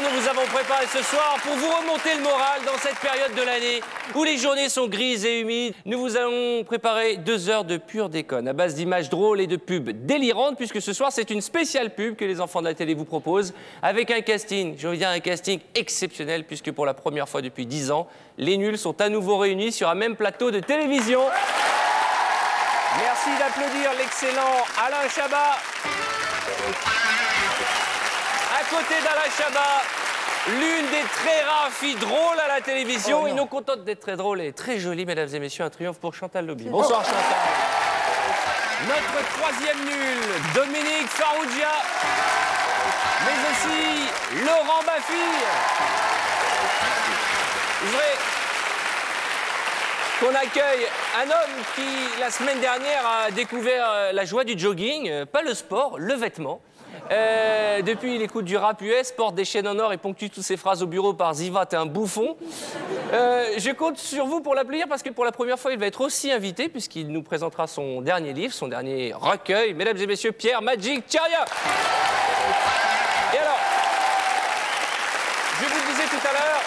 Nous vous avons préparé ce soir pour vous remonter le moral dans cette période de l'année où les journées sont grises et humides. Nous vous allons préparer 2 heures de pure déconne à base d'images drôles et de pubs délirantes, puisque ce soir c'est une spéciale pub que les enfants de la télé vous proposent avec un casting, je veux dire un casting exceptionnel, puisque pour la première fois depuis 10 ans, les nuls sont à nouveau réunis sur un même plateau de télévision. Merci d'applaudir l'excellent Alain Chabat. À côté d'Alain Chabat, l'une des très rares filles drôles à la télévision. Et non contente d'être très drôle et très jolie, mesdames et messieurs, un triomphe pour Chantal Lobby. Bonsoir Chantal. Notre troisième nul, Dominique Farrugia. Mais aussi Laurent Baffy. Je voudrais qu'on accueille un homme qui, la semaine dernière, a découvert la joie du jogging. Pas le sport, le vêtement. Depuis, il écoute du rap US, porte des chaînes en or et ponctue toutes ses phrases au bureau par Ziva, t'es un bouffon. Je compte sur vous pour l'applaudir parce que pour la première fois, il va être aussi invité puisqu'il nous présentera son dernier livre, son dernier recueil. Mesdames et messieurs, Pierre Magic Tcharia. Et alors, je vous le disais tout à l'heure,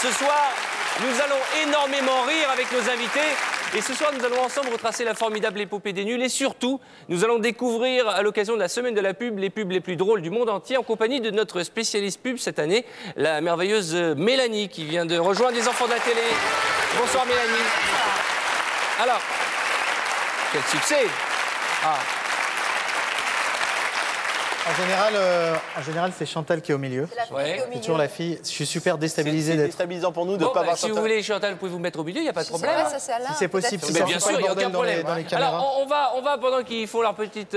ce soir, nous allons énormément rire avec nos invités. Et ce soir, nous allons ensemble retracer la formidable épopée des nuls. Et surtout, nous allons découvrir, à l'occasion de la semaine de la pub, les pubs les plus drôles du monde entier, en compagnie de notre spécialiste pub cette année, la merveilleuse Mélanie, qui vient de rejoindre les enfants de la télé. Bonsoir Mélanie. Alors, quel succès. En général, c'est Chantal qui est au milieu. C'est toujours la fille. Je suis super déstabilisé d'être. C'est déstabilisant pour nous de ne pas voir si vous voulez, Chantal, vous pouvez vous mettre au milieu, il n'y a pas de problème. Si c'est possible, si bien sûr, il n'y a aucun problème. Dans les caméras. Alors, on va pendant qu'ils font leurs petites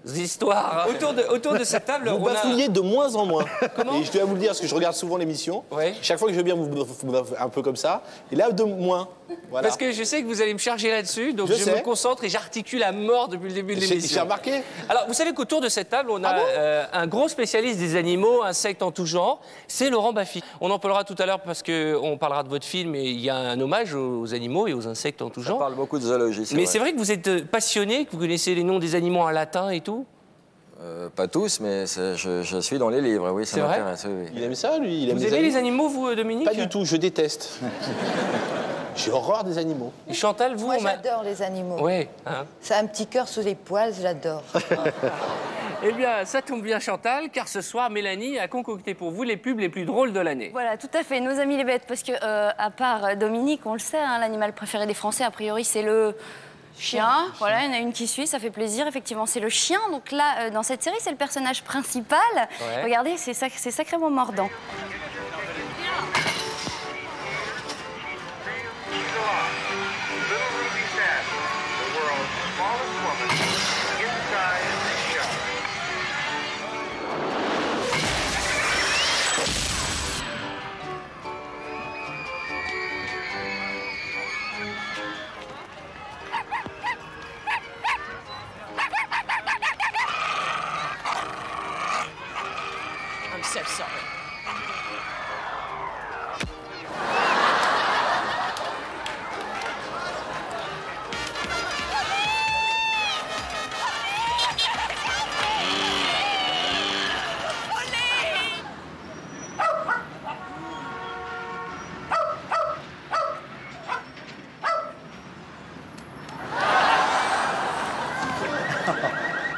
histoires, autour de cette table, vous bafouillez de moins en moins. Comment ? Et je dois vous le dire, parce que je regarde souvent l'émission. Ouais. Chaque fois que je veux bien vous un peu comme ça. Et là, de moins. Voilà. Parce que je sais que vous allez me charger là-dessus, donc je me concentre et j'articule à mort depuis le début de l'émission. J'ai remarqué. Alors, vous savez qu'autour de cette table, on a un gros spécialiste des animaux, insectes en tout genre, c'est Laurent Baffy. On en parlera tout à l'heure parce qu'on parlera de votre film et il y a un hommage aux animaux et aux insectes en tout genre. On parle beaucoup de zoologie, Mais c'est vrai que vous êtes passionné, que vous connaissez les noms des animaux en latin et tout. Pas tous, mais je suis dans les livres, oui, ça m'intéresse. Oui, oui. Il aime ça, lui. Vous aimez les animaux, vous, Dominique ? Pas du tout, je déteste. J'ai horreur des animaux. Et Chantal, vous... Moi, j'adore les animaux. Oui. Hein. Ça a un petit cœur sous les poils, j'adore. Eh bien, ça tombe bien, Chantal, car ce soir, Mélanie a concocté pour vous les pubs les plus drôles de l'année. Voilà, tout à fait, nos amis les bêtes, parce que, à part Dominique, on le sait, hein, l'animal préféré des Français, a priori, c'est le... Chien. Voilà, il y en a une qui suit, ça fait plaisir. Effectivement, c'est le chien. Donc là, dans cette série, c'est le personnage principal. Ouais. Regardez, c'est sacrément mordant.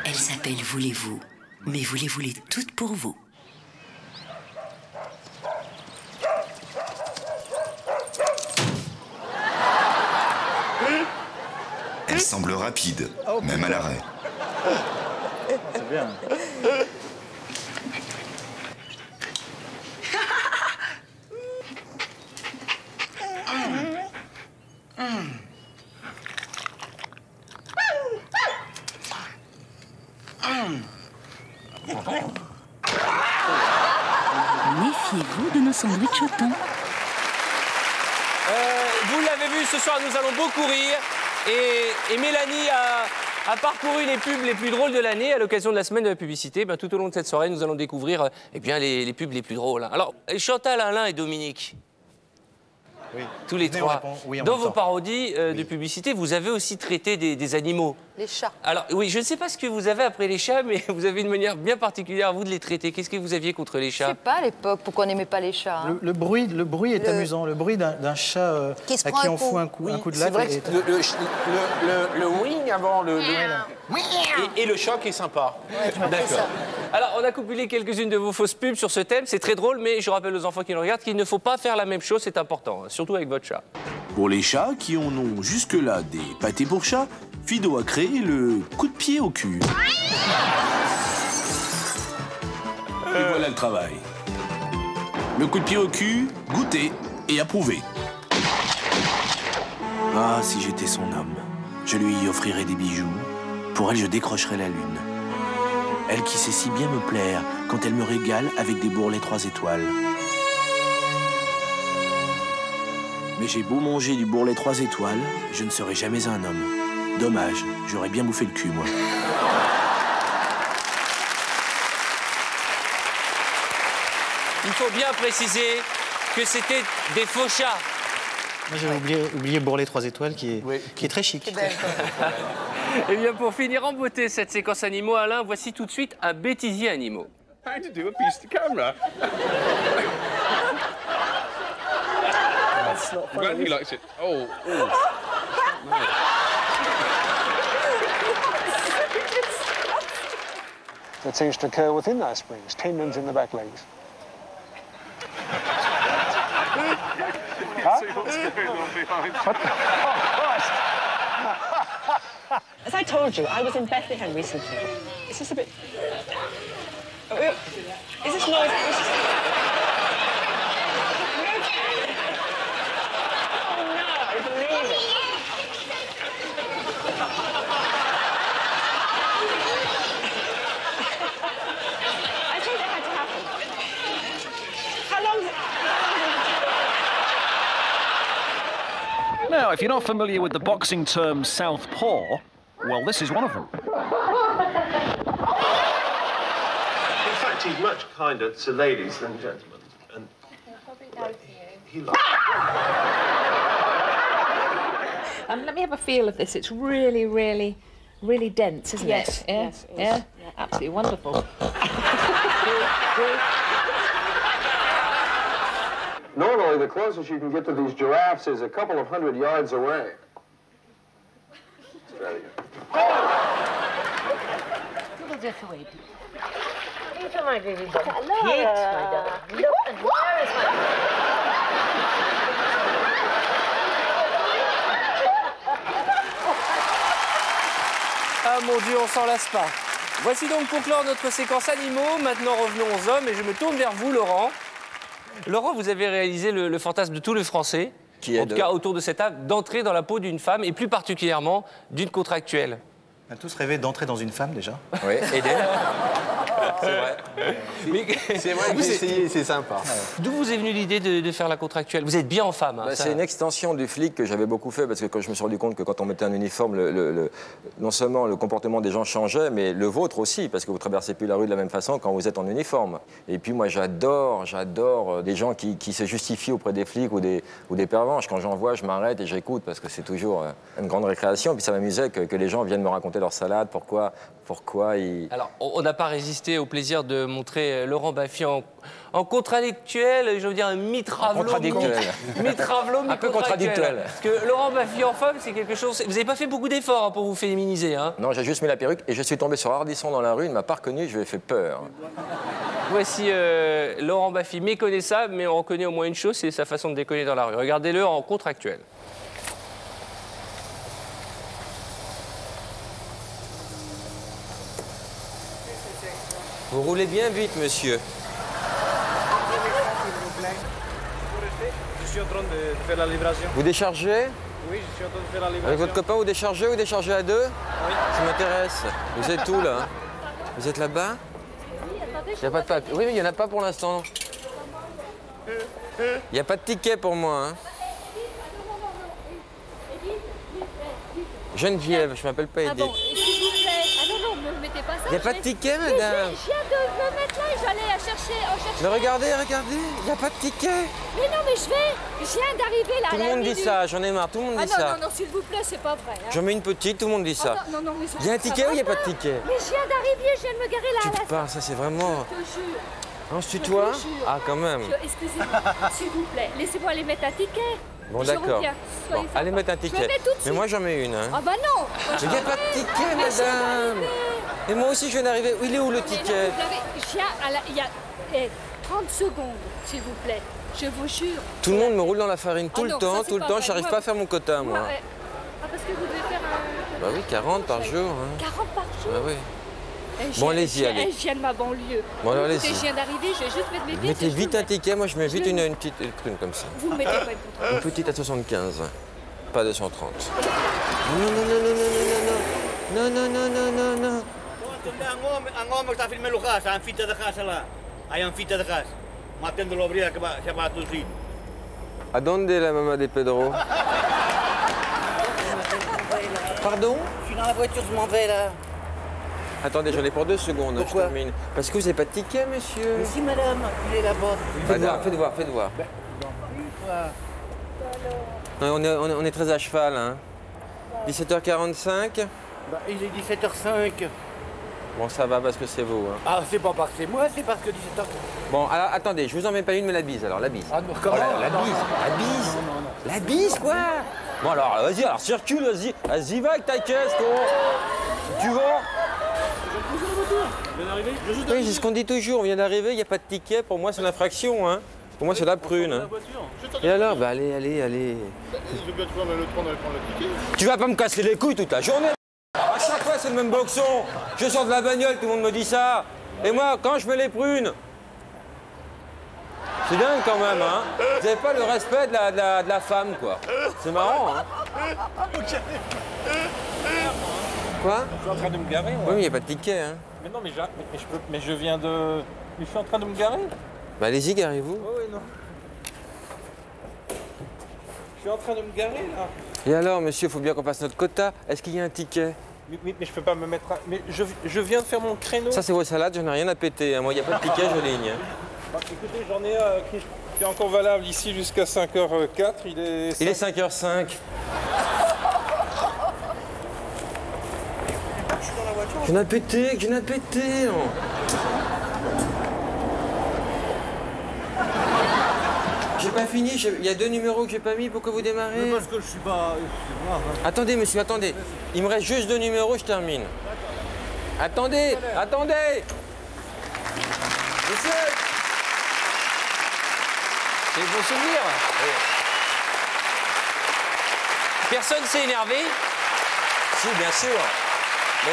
Elle s'appelle Voulez-vous, mais voulez-vous-les toutes pour vous? Elle semble rapide, même à l'arrêt. C'est bien. Bruit-Choton. Vous l'avez vu, ce soir, nous allons beaucoup rire. Et Mélanie a parcouru les pubs les plus drôles de l'année à l'occasion de la semaine de la publicité. Ben, tout au long de cette soirée, nous allons découvrir eh bien, les pubs les plus drôles. Alors, Chantal, Alain et Dominique. Oui. Tous les trois. Oui, en dans même vos temps. parodies de publicité, vous avez aussi traité des animaux. Les chats. Alors, oui, je ne sais pas ce que vous avez après les chats, mais vous avez une manière bien particulière, vous, de les traiter. Qu'est-ce que vous aviez contre les Je chats? sais pas à l'époque pourquoi on n'aimait pas les chats. Hein. Le bruit est amusant. Le bruit d'un chat Qui se à prend qui un on coup. fout un coup de C'est latte. vrai que le wing avant le et le choc est sympa. D'accord. Alors, on a compilé quelques-unes de vos fausses pubs sur ce thème. C'est très drôle, mais je rappelle aux enfants qui nous regardent qu'il ne faut pas faire la même chose, c'est important, hein, surtout avec votre chat. Pour les chats qui en ont jusque-là des pâtés pour chats, Fido a créé le coup de pied au cul. Et voilà le travail. Le coup de pied au cul, goûté et approuvé. Ah, si j'étais son homme, je lui offrirais des bijoux. Pour elle, je décrocherais la lune. Elle qui sait si bien me plaire quand elle me régale avec des bourrelets 3 étoiles. Mais j'ai beau manger du bourrelet 3 étoiles, je ne serai jamais un homme. Dommage, j'aurais bien bouffé le cul, moi. Il faut bien préciser que c'était des faux chats. Moi, j'avais oublié Bourrelet 3 étoiles qui est très chic. Eh bien, pour finir en beauté cette séquence animaux, Alain, voici tout de suite un bêtisier animaux. How to do a piece to camera. I'm glad he likes it. Oh. That seems to occur within those springs, tendons in the back legs. As I told you, I was in Bethlehem recently. Is this a bit... Is this noise... Oh no, I believe it. I told you it had to happen. How long... Now, if you're not familiar with the boxing term southpaw, well, this is one of them. In fact, he's much kinder to ladies than gentlemen. And he likes let me have a feel of this. It's really, really, really dense, isn't it? Yeah? Yes, it is. Yeah? Absolutely wonderful. Normally, the closest you can get to these giraffes is a couple of 100 yards away. Look at my baby boy. Hello. Cute, my darling. Look, and where is my... Ah mon Dieu, on s'en lasse pas. Voici donc pour clore notre séquence animaux. Maintenant, revenons aux hommes et je me tourne vers vous, Laurent. Laurent, vous avez réalisé le fantasme de tous les Français, en tout cas autour de cette table, d'entrer dans la peau d'une femme et plus particulièrement d'une contractuelle. On a tous rêvé d'entrer dans une femme déjà. Oui, et d'elle. C'est vrai. C'est vrai que j'ai essayé, c'est sympa. D'où vous est venue l'idée de faire la contractuelle? Vous êtes bien en femme. Hein, C'est une extension du flic que j'avais beaucoup fait parce que quand je me suis rendu compte que quand on mettait un uniforme, non seulement le comportement des gens changeait, mais le vôtre aussi, parce que vous traversez plus la rue de la même façon quand vous êtes en uniforme. Et puis moi, j'adore des gens qui se justifient auprès des flics ou des pervenches. Quand j'en vois, je m'arrête et j'écoute parce que c'est toujours une grande récréation. Et puis ça m'amusait que les gens viennent me raconter leur salade, pourquoi ils... Alors, on n'a pas résisté au plaisir de montrer Laurent Baffy en contradictuel, je veux dire un mi-travelot. Un peu contradictuel. Parce que Laurent Baffy en femme, c'est quelque chose... Vous n'avez pas fait beaucoup d'efforts pour vous féminiser, hein? Non, j'ai juste mis la perruque et je suis tombé sur Ardisson dans la rue, il ne m'a pas reconnu, je lui ai fait peur. Voici Laurent Baffy méconnaissable, mais on reconnaît au moins une chose, c'est sa façon de déconner dans la rue. Regardez-le en contractuel. Vous roulez bien vite, monsieur. Je suis en train de faire la livraison. Vous déchargez? Oui, je suis en train de faire la livraison. Avec votre copain, vous déchargez à deux? Oui. Ça m'intéresse. Vous êtes où, là? Vous êtes là-bas? Il n'y a pas de papier. Oui, mais il n'y en a pas pour l'instant. Il n'y a pas de ticket pour moi. Hein. Geneviève, je m'appelle pas Edith. Ah bon, s'il vous plaît. Ah non, non, ne me mettez pas ça. Il n'y a pas de ticket, madame. Mais je viens de me mettre là et j'allais en chercher. Mais regardez, regardez, il n'y a pas de ticket. Mais non, mais je viens d'arriver là. Tout le monde dit ça, j'en ai marre, tout le monde dit ça. ça. Ah non, non, s'il vous plaît, c'est pas vrai. Hein. J'en mets une petite, tout le monde dit ça. Ah, non, non, mais il y a un ticket ou il n'y a pas de ticket? Mais je viens d'arriver, je viens de me garer là. Tu parles, ça c'est vraiment... Je te jure. On se tutoie? Ah, quand même. Excusez-moi, s'il vous plaît, laissez-moi aller mettre un ticket. Bon, d'accord. Bon, allez mettre un ticket. Mais moi, j'en mets une. Hein. Ah bah non. Il n'y a pas de ticket, madame. Et moi aussi, je viens d'arriver. Il est où le ticket? Il y a 30 secondes, s'il vous plaît. Je vous jure. Tout le monde me roule dans la farine tout le temps, tout le temps. J'arrive pas à faire mon quota, moi. Ah, parce que vous devez faire un... Bah oui, 40 par jour. Hein. 40 par jour? Bah oui. Bon, allez-y, allez. Je viens de ma banlieue. Bon, alors allez-y. Je viens d'arriver, je vais juste mettre mes pieds. Mettez vite un ticket, moi je mets vite une petite prune comme ça. Vous ne mettez pas une prune? Une petite à 75, pas 230. Non, non, non, non, non, non, non, non, non, non, non, non. Ang homem está a filmar o gás, há fita de gás lá. Há fita de gás. Matando a obreira que vai a tossir. ¿A dónde la mamá de Pedro? Pardon? Je suis dans la voiture, je m'en vais là. Attendez, j'en ai pour 2 secondes, je termine. Parce que vous n'avez pas de ticket, monsieur? Mais si, madame, il est là-bas. Faites voir, faites voir. Non, on est très à cheval, hein. 17h45. Bah, il est 17h05. Bon, ça va parce que c'est vous. Hein. Ah, c'est pas parce que c'est moi, c'est parce que 17h... Bon, alors attendez, je vous en mets pas une, mais la bise, alors, la bise. Ah, comment? La bise, la bise. La bise, quoi? Bon, alors, vas-y, alors circule, vas-y, va avec ta caisse, toi. Tu vas? Oui, c'est ce qu'on dit toujours, on vient d'arriver, il n'y a pas de ticket, pour moi c'est l'infraction, hein. Pour moi c'est la prune. Hein. Et alors, bah allez. Tu vas pas me casser les couilles toute la journée. À chaque fois c'est le même boxon. Je sors de la bagnole, tout le monde me dit ça. Et moi, quand je mets les prunes, c'est dingue quand même, hein. Vous n'avez pas le respect de la femme, quoi. C'est marrant, hein. Quoi? Je suis en train de me garer, moi. Oui, mais il n'y a pas de ticket, hein. Mais non, mais je viens de... Mais je suis en train de me garer. Bah allez-y, garez-vous. Oui, non. Je suis en train de me garer, là. Et alors, monsieur, il faut bien qu'on fasse notre quota. Est-ce qu'il y a un ticket? Mais je peux pas me mettre... Mais je viens de faire mon créneau. Ça, c'est vos salades, j'en ai rien à péter. Hein. Moi, il n'y a pas de ticket, je ligne. Bah, écoutez, j'en ai qui est encore valable ici jusqu'à 5h04. Il est 5h05. J'en ai pété, non. J'ai pas fini, il y a 2 numéros que j'ai pas mis, pourquoi vous démarrez? Mais parce que je suis pas... Attendez, monsieur, attendez. Il me reste juste 2 numéros, je termine. Attendez. Monsieur! C'est de bons souvenirs. Personne s'est énervé? Si, bien sûr. Mais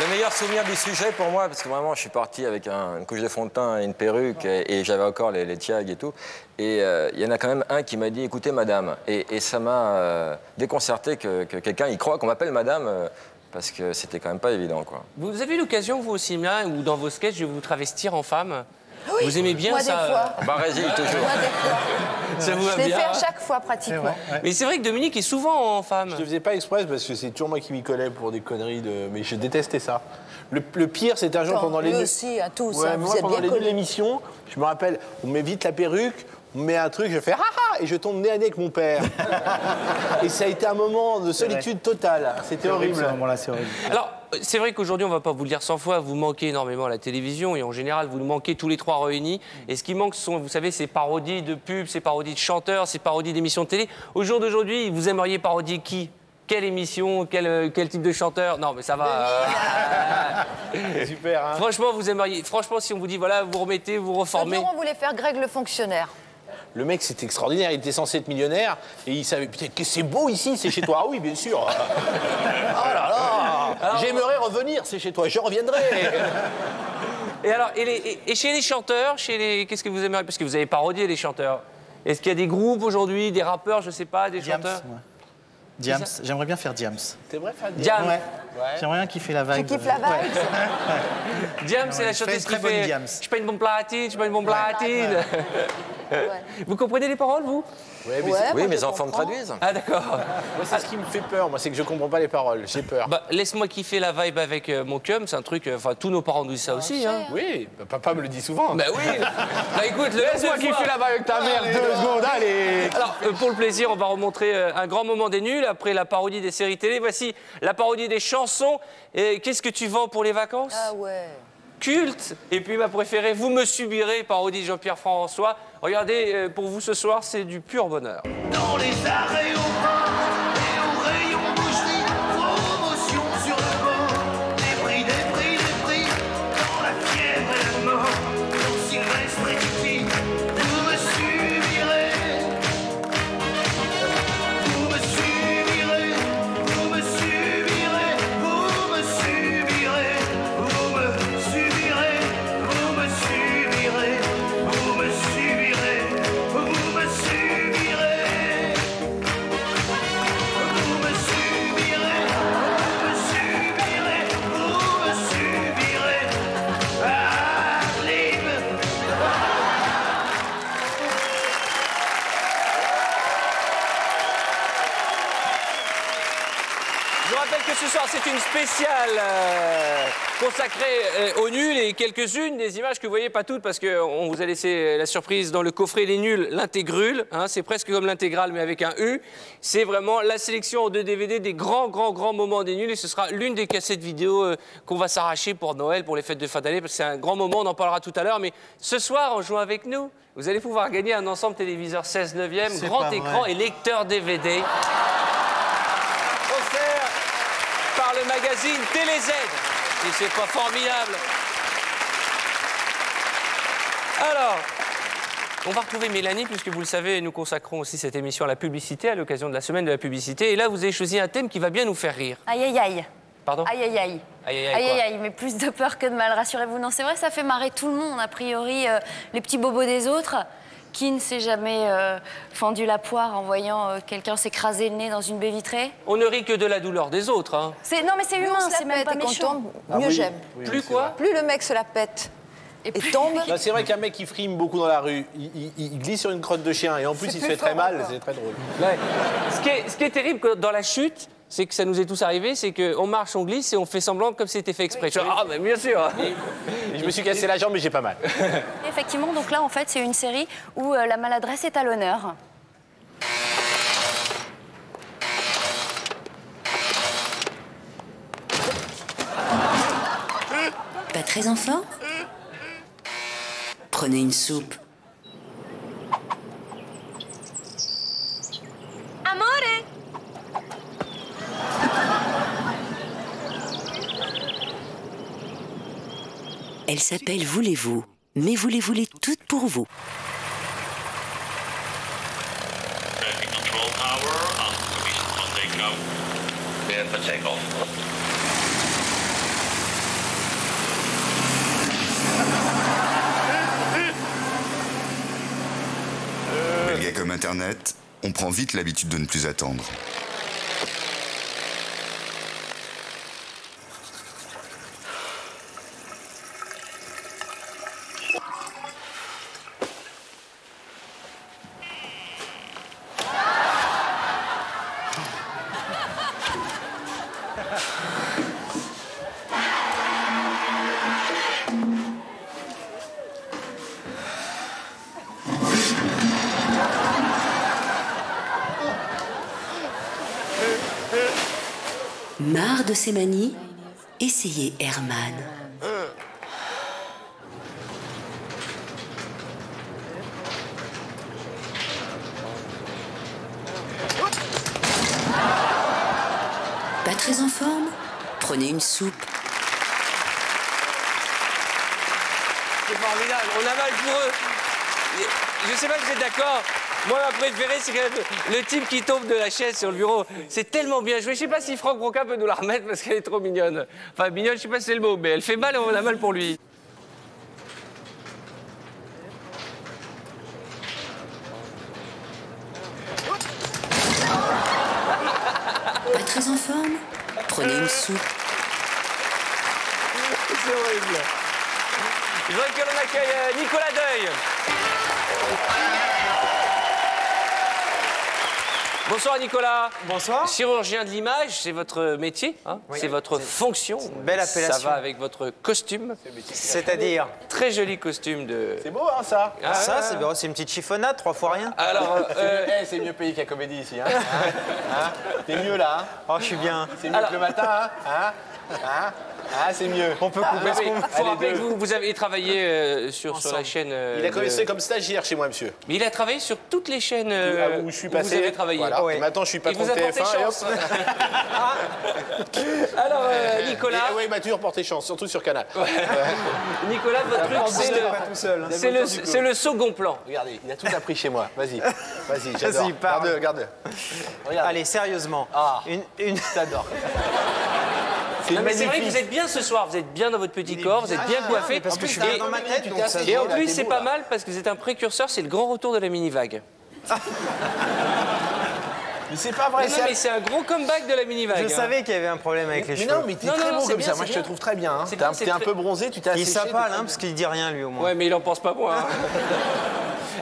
le meilleur souvenir du sujet pour moi, parce que vraiment je suis parti avec une couche de fond de teint et une perruque et j'avais encore les tiags et tout. Et il y en a quand même un qui m'a dit, écoutez madame, et ça m'a déconcerté que quelqu'un y croit qu'on m'appelle madame, parce que c'était quand même pas évident, quoi. Vous avez eu l'occasion, vous au cinéma ou dans vos sketchs, de vous travestir en femme? Oui, vous aimez bien moi ça? Des fois. Bah vas-y, toujours. Moi des fois. Ça vous va je l'ai bien, fait hein? chaque fois pratiquement. Ouais. Mais c'est vrai que Dominique est souvent en femme. Je ne faisais pas exprès parce que c'est toujours moi qui m'y collais pour des conneries de... Mais je détestais ça. Le pire, c'était un jour pendant les... Lui aussi, à tous, ouais, hein, moi, vous êtes pendant bien les 2 de collés. l'émission, je me rappelle, on met vite la perruque, on met un truc, je fais « ha ha » et je tombe nez à nez avec mon père. Et ça a été un moment de solitude totale. C'était horrible. Ce moment-là, c'est horrible. Alors, c'est vrai qu'aujourd'hui, on ne va pas vous le dire 100 fois, vous manquez énormément à la télévision et en général, vous nous manquez tous les 3 réunis. Et ce qui manque, ce sont, vous savez, ces parodies de pubs, ces parodies de chanteurs, ces parodies d'émissions de télé. Au jour d'aujourd'hui, vous aimeriez parodier qui? Quelle émission? Quel type de chanteur? Non, mais ça va. Super, hein. Franchement, vous aimeriez. Franchement, si on vous dit, voilà, vous remettez, vous reformez. L'autre jour, on voulait faire Greg le fonctionnaire. Le mec, c'était extraordinaire. Il était censé être millionnaire et il savait peut-être que c'est beau ici, c'est chez toi. Ah oui, bien sûr. Oh là là. J'aimerais revenir, c'est chez toi. Je reviendrai. Et alors, et chez les chanteurs, qu'est-ce que vous aimeriez? Parce que vous avez parodié les chanteurs. Est-ce qu'il y a des groupes aujourd'hui, des rappeurs, je sais pas, des chanteurs? Diams, j'aimerais bien faire Diams. T'aimerais faire Diams? Ouais. J'aimerais bien kiffer la vague. Tu kiffes la vague? Diams, c'est la chanteuse qui fait... Je suis pas une bonne platine, je suis pas une bonne platine. Vous comprenez les paroles, vous? Oui, mes enfants me traduisent. Ah, d'accord. Moi, c'est ce qui me fait peur, moi, c'est que je comprends pas les paroles. J'ai peur. Bah, laisse-moi kiffer la vibe avec mon cum, c'est un truc. Enfin, tous nos parents nous disent ça aussi. Hein. Oui, papa me le dit souvent. Bah oui. Bah écoute, laisse-moi kiffer la vibe avec ta mère 2 secondes, allez. Alors, pour le plaisir, on va remontrer un grand moment des nuls après la parodie des séries télé. Voici la parodie des chansons. Et qu'est-ce que tu vends pour les vacances? Ah ouais. Culte. Et puis ma préférée, Vous me subirez, parodie de Jean-Pierre François. Regardez, pour vous ce soir, c'est du pur bonheur. Dans les arrêts au port et au rayon boucherie, promotion sur le bord, des prix, dans la fièvre et la mort, dans Sylvestre et Titi, vous me subirez, vous me subirez, vous me subirez, vous me subirez, vous me subirez, vous me subirez, vous me subirez, vous me subirez. Je vous rappelle que ce soir, c'est une spéciale consacrée aux nuls et quelques-unes des images que vous voyez, pas toutes, parce qu'on vous a laissé la surprise dans le coffret Les Nuls, l'intégrule. Hein, c'est presque comme l'intégrale, mais avec un U. C'est vraiment la sélection en 2 DVD des grands moments des nuls. Et ce sera l'une des cassettes vidéo qu'on va s'arracher pour Noël, pour les fêtes de fin d'année, parce que c'est un grand moment, on en parlera tout à l'heure. Mais ce soir, en jouant avec nous, vous allez pouvoir gagner un ensemble téléviseur 16/9, grand écran et lecteur DVD. Offert par le magazine TéléZ. Et c'est pas formidable. Alors, on va retrouver Mélanie, puisque vous le savez, nous consacrons aussi cette émission à la publicité, à l'occasion de la semaine de la publicité. Et là, vous avez choisi un thème qui va bien nous faire rire. Aïe, aïe, aïe. Pardon? Aïe, aïe, aïe. Aïe, aïe, aïe, aïe, aïe, aïe, mais plus de peur que de mal, rassurez-vous. Non, c'est vrai, ça fait marrer tout le monde, a priori, les petits bobos des autres. Qui ne s'est jamais fendu la poire en voyant quelqu'un s'écraser le nez dans une baie vitrée? On ne rit que de la douleur des autres. Hein. Non, mais c'est humain, c'est même pas et qu'on méchant. tombe, mieux j'aime. Plus quoi? Plus le mec se la pète et tombe. Bah, c'est vrai qu'un mec qui frime beaucoup dans la rue, il glisse sur une crotte de chien et en plus il se fait très mal, c'est très drôle. Ouais. Ce qui est terrible dans la chute, c'est que ça nous est tous arrivé, c'est qu'on marche, on glisse et on fait semblant comme si c'était fait exprès. Oui. Ah, mais bien sûr. Et je me suis cassé la jambe, mais j'ai pas mal. Effectivement, donc là, en fait, c'est une série où la maladresse est à l'honneur. Pas très en forme? Prenez une soupe. Amore! Elle s'appelle Voulez-vous, mais vous les voulez toutes pour vous. Control tower, permission for takeoff. Clear for takeoff. Belga comme Internet, on prend vite l'habitude de ne plus attendre. Marre de ces manies? Essayez Herman. Pas très en forme? Prenez une soupe. C'est formidable, on a mal pour eux. Je sais pas si vous êtes d'accord. Moi, ma préférée, c'est quand même le type qui tombe de la chaise sur le bureau. C'est tellement bien joué. Je sais pas si Franck Broca peut nous la remettre parce qu'elle est trop mignonne. Enfin, mignonne, je sais pas si c'est le mot, mais elle fait mal et on a mal pour lui. Pas très en forme? Prenez une soupe. C'est horrible. Je voudrais que l'on accueille Nicolas Deuil. Bonsoir Nicolas. Bonsoir. Chirurgien de l'image, c'est votre métier, hein, oui. C'est votre fonction. Belle appellation. Ça va avec votre costume. C'est-à-dire très joli costume de... C'est beau, hein, ça. Ah, ça, c'est une petite chiffonnade, 3 fois rien. Alors, c'est mieux payé que la comédie ici. Hein. T'es mieux là. Hein. Oh, je suis bien. C'est mieux que le matin. Hein. Ah, c'est mieux. On peut couper ce qu'on veut. Faut rappeler que vous avez travaillé sur la chaîne... il a commencé comme stagiaire chez moi, monsieur. Mais il a travaillé sur toutes les chaînes où je suis passé. Vous avez travaillé. Voilà. Et maintenant, je suis patron de TF1 et hop. Alors, Nicolas... Oui, il m'a toujours porté chance, surtout sur Canal. Nicolas, votre truc, c'est le second plan. Regardez, il a tout appris chez moi. Vas-y, j'adore. Regarde-le. Allez, sérieusement. J'adore. Non, mais c'est vrai que vous êtes bien ce soir, vous êtes bien dans votre petit corps, vous êtes bien coiffé. Parce que je suis dans ma tête. Et en plus, c'est pas mal parce que vous êtes un précurseur, c'est le grand retour de la mini-vague. Mais c'est pas vrai, mais c'est un gros comeback de la mini-vague. Je savais qu'il y avait un problème avec les cheveux. Non, mais t'es très beau comme ça, moi je te trouve très bien. T'es un peu bronzé, tu t'es asséché. Il est sympa, là, parce qu'il dit rien, lui, au moins. Ouais, mais il en pense pas moins.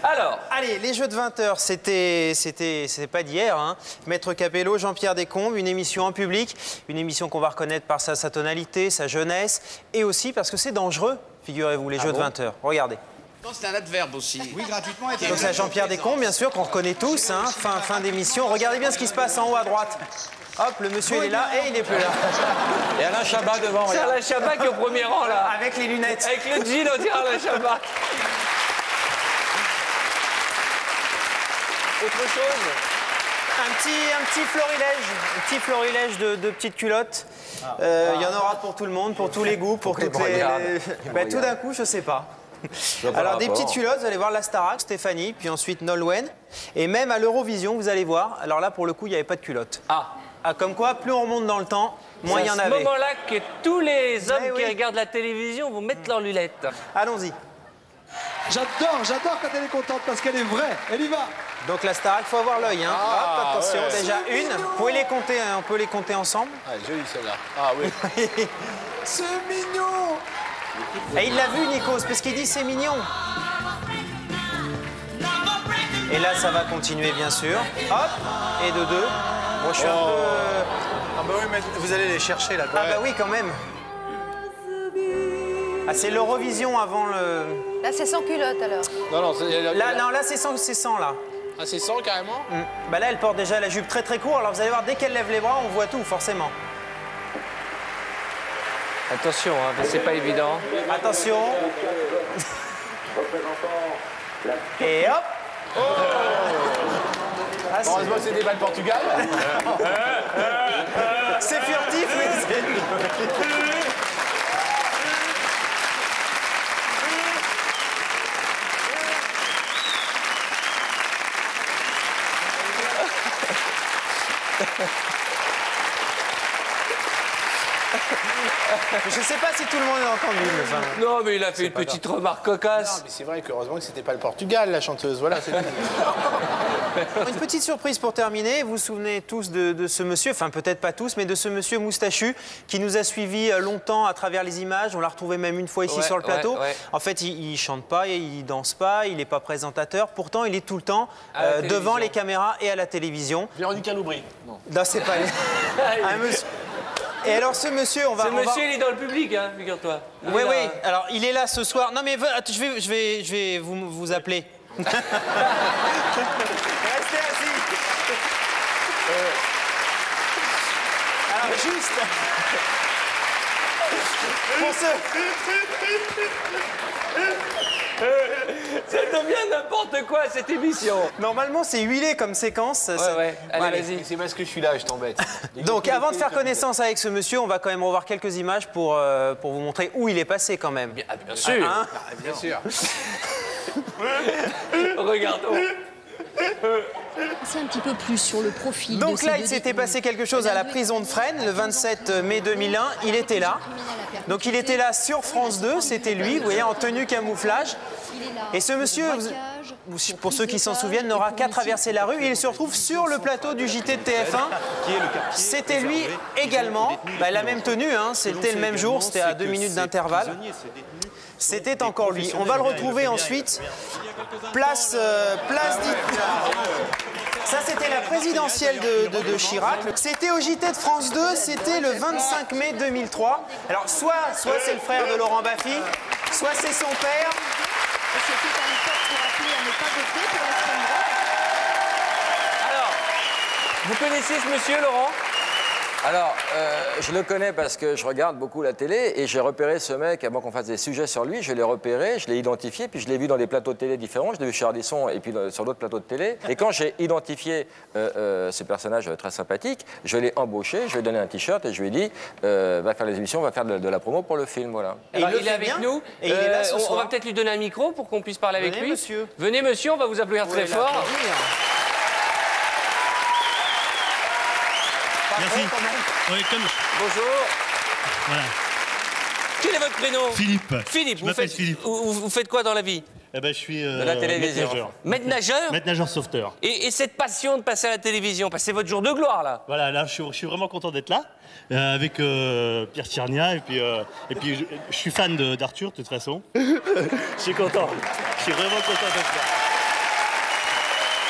Alors. Allez, les Jeux de 20h, c'était pas d'hier. Hein. Maître Capello, Jean-Pierre Descombes, une émission en public, une émission qu'on va reconnaître par sa tonalité, sa jeunesse, et aussi parce que c'est dangereux, figurez-vous, les Jeux de 20h. Regardez. C'est un adverbe aussi. Oui, gratuitement. Donc c'est Jean-Pierre Descombes, bien sûr, qu'on reconnaît tous, hein, fin d'émission. Regardez bien ce qui se passe en haut à droite. Hop, le monsieur il est là et il est plus là. Et Alain Chabat devant, c'est Alain Chabat qui est au premier rang, là. Avec les lunettes. Avec le jean, on dirait Alain Chabat. Autre chose? Un petit florilège de petites culottes. Il y en aura pour tout le monde, pour tous les goûts, pour toutes les... tout d'un coup, je sais pas. Alors des petites culottes, vous allez voir la Starac, Stéphanie, puis ensuite Nolwenn. Et même à l'Eurovision, vous allez voir, alors là pour le coup, il n'y avait pas de culottes. Comme quoi, plus on remonte dans le temps, moins il y en avait. C'est à ce moment-là que tous les hommes qui regardent la télévision vont mettre leurs lunettes. Allons-y. J'adore quand elle est contente parce qu'elle est vraie. Elle y va. Donc la Starac, il faut avoir l'œil. Hein. Hop, attention, déjà une. Vous pouvez les compter, hein, on peut les compter ensemble. Jolie celle-là. Ah oui. C'est mignon. Et il l'a vu, Nikos, parce qu'il dit c'est mignon. Et là, ça va continuer, bien sûr. Hop, et de deux. Moi, je suis un peu... Ah bah oui, mais vous allez les chercher, là. Ah bah oui, quand même. Ah, c'est l'Eurovision avant le... Là, c'est sans culotte, alors. Là, c'est sans, là. Ah, c'est sans, carrément Bah là, elle porte déjà la jupe très très courte. Alors, vous allez voir, dès qu'elle lève les bras, on voit tout, forcément. Attention, hein, c'est pas évident. Attention. Et hop. Heureusement que c'était pas le Portugal. C'est furtif, mais c'est... Je sais pas si tout le monde a entendu. Non, mais il a fait une petite remarque cocasse. Non, mais c'est vrai que heureusement que c'était pas le Portugal, la chanteuse. Voilà, c'est Une petite surprise pour terminer. Vous vous souvenez tous de ce monsieur, enfin peut-être pas tous, mais de ce monsieur moustachu qui nous a suivis longtemps à travers les images. On l'a retrouvé même une fois ici sur le plateau. En fait, il chante pas, il danse pas, il n'est pas présentateur. Pourtant, il est tout le temps devant les caméras et à la télévision. Véronique Aloubry. Non, c'est pas... Un monsieur... Et alors ce monsieur, il est dans le public, hein, figure-toi. Oui. Alors il est là ce soir. Non mais je vais vous appeler. Restez assis. Alors juste pour Ça devient n'importe quoi cette émission. Normalement c'est huilé comme séquence. Allez, vas-y. C'est parce que je suis là, je t'embête. Donc avant de faire connaissance avec ce monsieur, on va quand même revoir quelques images pour vous montrer où il est passé quand même. Bien sûr. Bien sûr. Regardons. C'est un petit peu plus sur le profil. Donc là, il s'était passé quelque chose à la prison de Fresnes le 27 mai 2001. Il était là. Donc il était là sur France 2, c'était lui, vous voyez, en tenue camouflage. Et ce monsieur, pour ceux qui s'en souviennent, n'aura qu'à traverser la rue et il se retrouve sur le plateau du JT de TF1. C'était lui également, la même tenue, hein, c'était le même jour, c'était à 2 minutes d'intervalle. C'était encore lui. On va le retrouver ensuite, place ça, c'était la présidentielle de Chirac. C'était au JT de France 2, c'était le 25 mai 2003. Alors, soit c'est le frère de Laurent Baffy, soit c'est son père. Alors, vous connaissez ce monsieur, Laurent? Alors, je le connais parce que je regarde beaucoup la télé et j'ai repéré ce mec avant qu'on fasse des sujets sur lui. Je l'ai repéré, je l'ai identifié, puis je l'ai vu dans des plateaux de télé différents. Je l'ai vu chez Ardisson et puis sur d'autres plateaux de télé. Et quand j'ai identifié ce personnage très sympathique, je l'ai embauché, je lui ai donné un t-shirt et je lui ai dit va faire les émissions, va faire de la promo pour le film. Voilà. Alors, il est avec nous. Et il est là ce soir. On va peut-être lui donner un micro pour qu'on puisse parler avec lui. Monsieur. Venez, monsieur, on va vous applaudir très fort. Merci. Oui, Bonjour. Voilà. Quel est votre prénom? Philippe. Philippe. Je m'appelle Philippe. Vous faites quoi dans la vie? Eh ben, je suis de la télévision. Maître nageur. Maître nageur sauveteur. Et cette passion de passer à la télévision, parce que c'est votre jour de gloire, là. Voilà, là, je suis vraiment content d'être là, avec Pierre Tchernia, et puis je suis fan d'Arthur, de toute façon. Je suis content. Je suis vraiment content d'être là.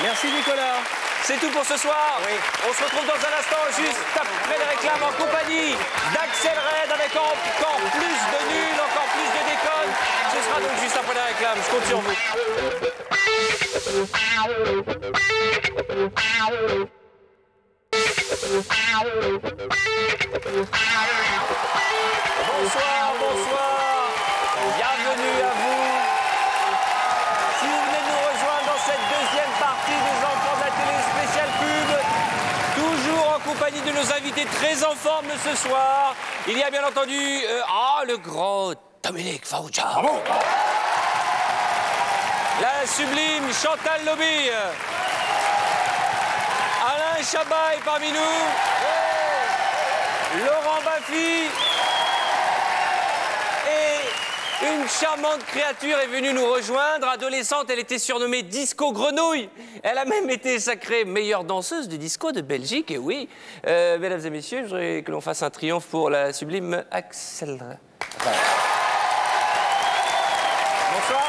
Merci, Nicolas. C'est tout pour ce soir. Oui. On se retrouve dans un instant, juste après les réclames, en compagnie d'Axel Red, avec encore plus de nuls, encore plus de déconnes. Ce sera donc juste après les réclames. Je compte sur vous. Bonsoir, bonsoir. Bienvenue à vous. Si vous venez de nous rejoindre dans cette deuxième partie des Enfants de la télé spéciale pub, toujours en compagnie de nos invités très en forme de ce soir, il y a bien entendu le grand Dominique Farrugia. Bravo. La sublime Chantal Lobby. Alain Chabat est parmi nous. Laurent Baffy. Et une charmante créature est venue nous rejoindre. Adolescente, elle était surnommée Disco Grenouille. Elle a même été sacrée meilleure danseuse du disco de Belgique. Et oui, mesdames et messieurs, je voudrais que l'on fasse un triomphe pour la sublime Axel. Bonsoir.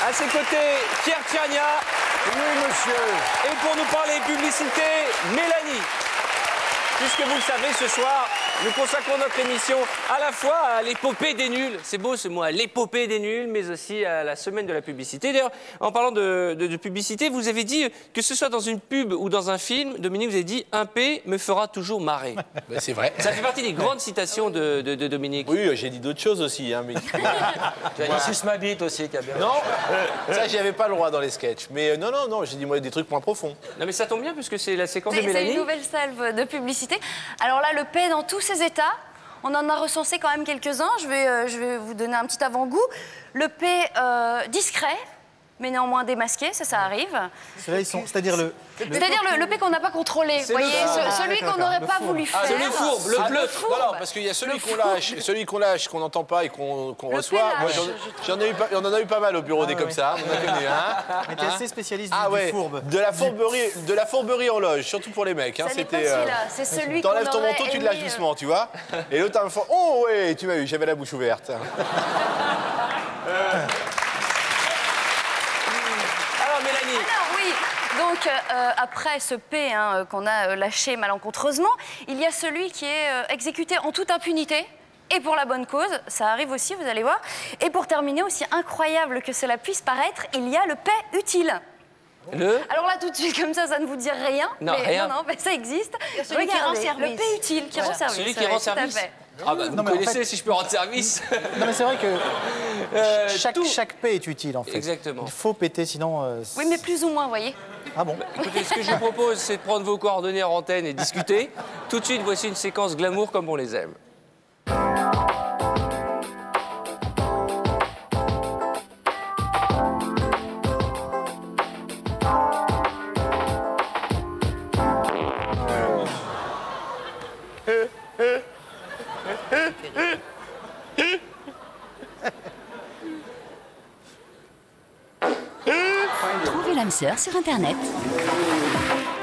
À ses côtés, Pierre Tchernia. Oui, monsieur. Et pour nous parler publicité, Mélanie. Puisque vous le savez, ce soir, nous consacrons notre émission à la fois à l'épopée des nuls, c'est beau ce mot, à l'épopée des nuls, mais aussi à la semaine de la publicité. D'ailleurs, en parlant de publicité, vous avez dit que ce soit dans une pub ou dans un film, Dominique, vous avez dit « Un P me fera toujours marrer ». C'est vrai. Ça fait partie des grandes citations de Dominique. Oui, j'ai dit d'autres choses aussi. Hein, mais... Tu as dit « Suce ma bite » aussi, qui a bien... Non, ça, j'y avais pas le droit dans les sketchs. Mais non, j'ai dit moi des trucs moins profonds. Non, mais ça tombe bien, puisque c'est la séquence de C'est Mélanie. une nouvelle salve de publicité. Alors là, le P dans tous ses états. On en a recensé quand même quelques-uns. Je vais vous donner un petit avant-goût. Le P discret, mais néanmoins démasqué, ça arrive. C'est-à-dire le P qu'on n'a pas contrôlé. Vous voyez, celui qu'on n'aurait pas voulu faire. C'est le fourbe, le pleutre. Non, parce qu'il y a celui qu'on lâche, qu'on n'entend pas et qu'on reçoit. Moi, on en a eu pas mal au bureau des comme ça. On en a connu un. Mais t'es assez spécialiste du fourbe. De la fourberie en loge, surtout pour les mecs. C'était. C'est celui qu'on t'enlèves ton manteau, tu le lâches doucement, tu vois. Et l'autre, un fois, oh ouais, tu m'as eu, j'avais la bouche ouverte. Mélanie. Alors oui, donc après ce P qu'on a lâché malencontreusement, il y a celui qui est exécuté en toute impunité. Et pour la bonne cause, ça arrive aussi, vous allez voir. Et pour terminer, aussi incroyable que cela puisse paraître, il y a le P utile. Alors là, tout de suite, comme ça ne vous dit rien. Non, rien. Non, mais ça existe. Celui qui rend service. Le P utile qui rend service. Celui qui rend service. Ah bah, vous connaissez, si je peux rendre service. Non, mais c'est vrai que chaque paix est utile, en fait. Exactement. Il faut péter, sinon... Oui, mais plus ou moins, vous voyez. Ah bon? Écoutez, ce que je vous propose, c'est de prendre vos coordonnées en antenne et discuter. Tout de suite, voici une séquence glamour comme on les aime. sœur sur Internet.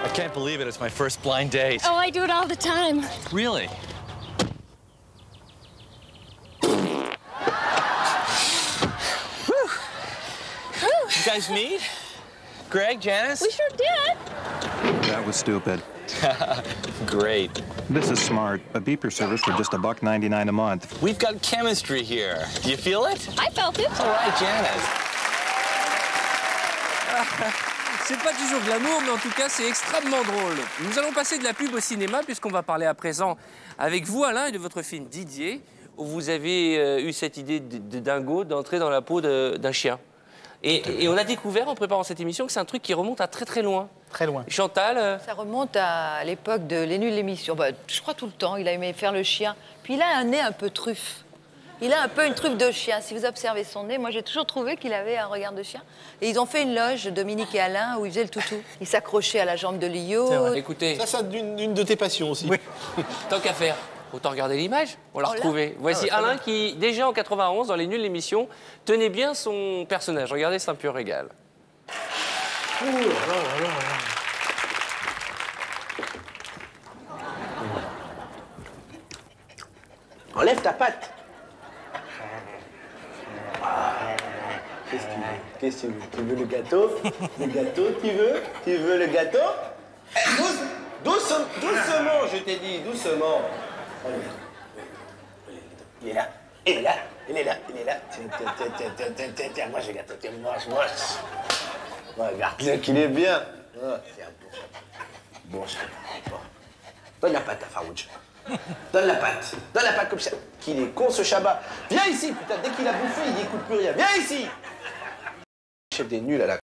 I can't believe it. It's my first blind date. Oh, I do it all the time. Really? You guys meet? Greg, Janice? We sure did. That was stupid. Great. This is smart. A beeper service for just $1.99 a month. We've got chemistry here. Do you feel it? I felt it. All right, Janice. C'est pas toujours glamour, mais en tout cas, c'est extrêmement drôle. Nous allons passer de la pub au cinéma, puisqu'on va parler à présent avec vous, Alain, et de votre film Didier, où vous avez eu cette idée de dingo d'entrer dans la peau d'un chien. Et on a découvert en préparant cette émission que c'est un truc qui remonte à très très loin. Très loin. Chantal Ça remonte à l'époque de Les Nuls l'émission. Bah, je crois tout le temps, il a aimé faire le chien. Puis il a un nez un peu truffe. Il a un peu une truffe de chien. Si vous observez son nez, moi j'ai toujours trouvé qu'il avait un regard de chien. Et ils ont fait une loge, Dominique et Alain, où ils faisaient le toutou. Ils s'accrochaient à la jambe de Lio. Écoutez, Ça, c'est une de tes passions aussi. Oui. Tant qu'à faire, autant regarder l'image. On l'a Oh là. retrouvée. Voici Ah ouais, Alain qui, déjà en 91, dans Les Nuls l'émission, tenait bien son personnage. Regardez, c'est un pur régal. Enlève ta patte. Qu'est-ce que tu veux? Tu veux le gâteau? Le gâteau, tu veux? Tu veux le gâteau? Doucement, je t'ai dit, doucement. Il est là, il est là, il est là, il est là. Tiens, moi j'ai gâteau, tiens, mange. Regarde-le qu'il est bien. Ah, c'est un bon chat. Bon. Donne la patte à Farouch. Donne la patte comme ça. Qu'il est con ce Chabat. Viens ici, putain, dès qu'il a bouffé, il n'écoute plus rien. Viens ici. Chef des nuls à la...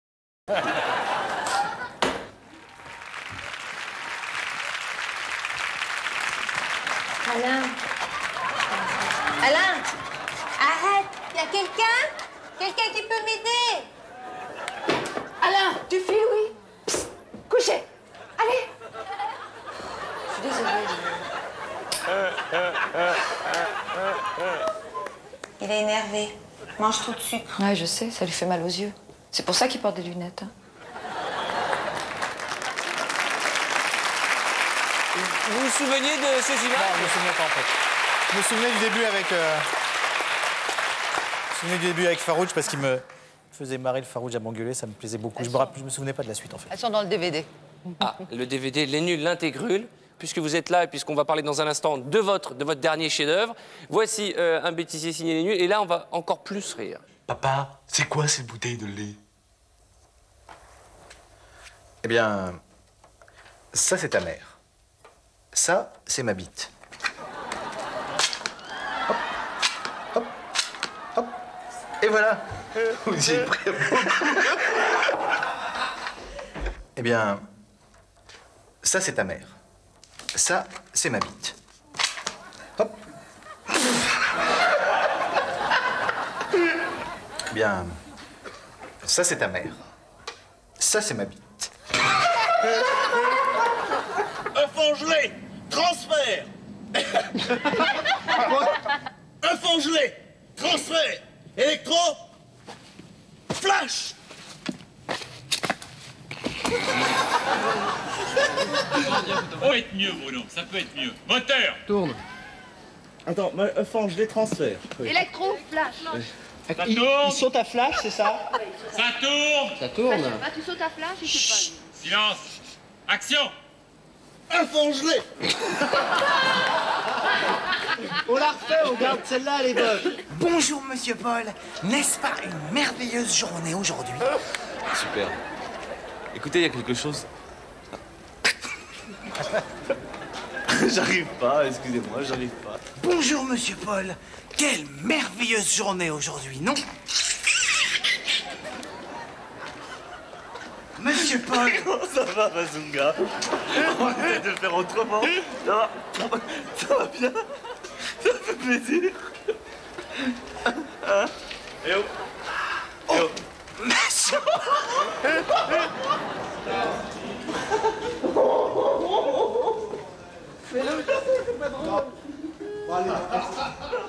Alain. Alain, arrête. Il y a quelqu'un? Quelqu'un qui peut m'aider? Alain, tu files, oui? Psst, couchez. Allez. Je suis désolée. Il est énervé. Mange trop de sucre. Ouais, je sais, ça lui fait mal aux yeux. C'est pour ça qu'il porte des lunettes. Hein. Vous vous souveniez de ces images? Non, je me souviens pas en fait. Je me souvenais du début avec... Je me souvenais du début avec Farouch parce qu'il me faisait marrer le Farouch à m'engueuler, ça me plaisait beaucoup. Je me souvenais pas de la suite en fait. Elles sont dans le DVD. Ah, le DVD Les Nuls, l'intégrule. Puisque vous êtes là et puisqu'on va parler dans un instant de votre dernier chef-d'œuvre, voici un bêtisier signé Les Nuls. Et là, on va encore plus rire. Papa, c'est quoi ces bouteilles de lait? Eh bien, ça c'est ta mère. Ça, c'est ma bite. Hop, hop, hop. Et voilà. Vous y êtes prêts. Eh bien, ça c'est ta mère. Ça, c'est ma bite. Hop. Bien, ça c'est ta mère. Ça c'est ma bite. Un fond gelé, transfert. Un fond gelé, transfert. Électro, flash. Ça peut être mieux, Bruno, ça peut être mieux. Moteur! Tourne. Attends, enfin, je les transfère. Électro, flash. Ça tourne! Il saute à flash, c'est ça? Ça tourne! Ça tourne. Bah, tu sautes à flash et tu passes. Silence! Action! Un fond gelé. On la refait, on garde celle-là, elle est bonne. Bonjour, monsieur Paul. N'est-ce pas une merveilleuse journée aujourd'hui? Super. Écoutez, il y a quelque chose. J'arrive pas, excusez-moi, j'arrive pas. Bonjour, monsieur Paul. Quelle merveilleuse journée aujourd'hui, non? Monsieur Paul. Comment ça va, Bazunga? On va essayer de le faire autrement. Ça va bien? Ça me fait plaisir. Hein? Eh oh! Eh oh! Monsieur.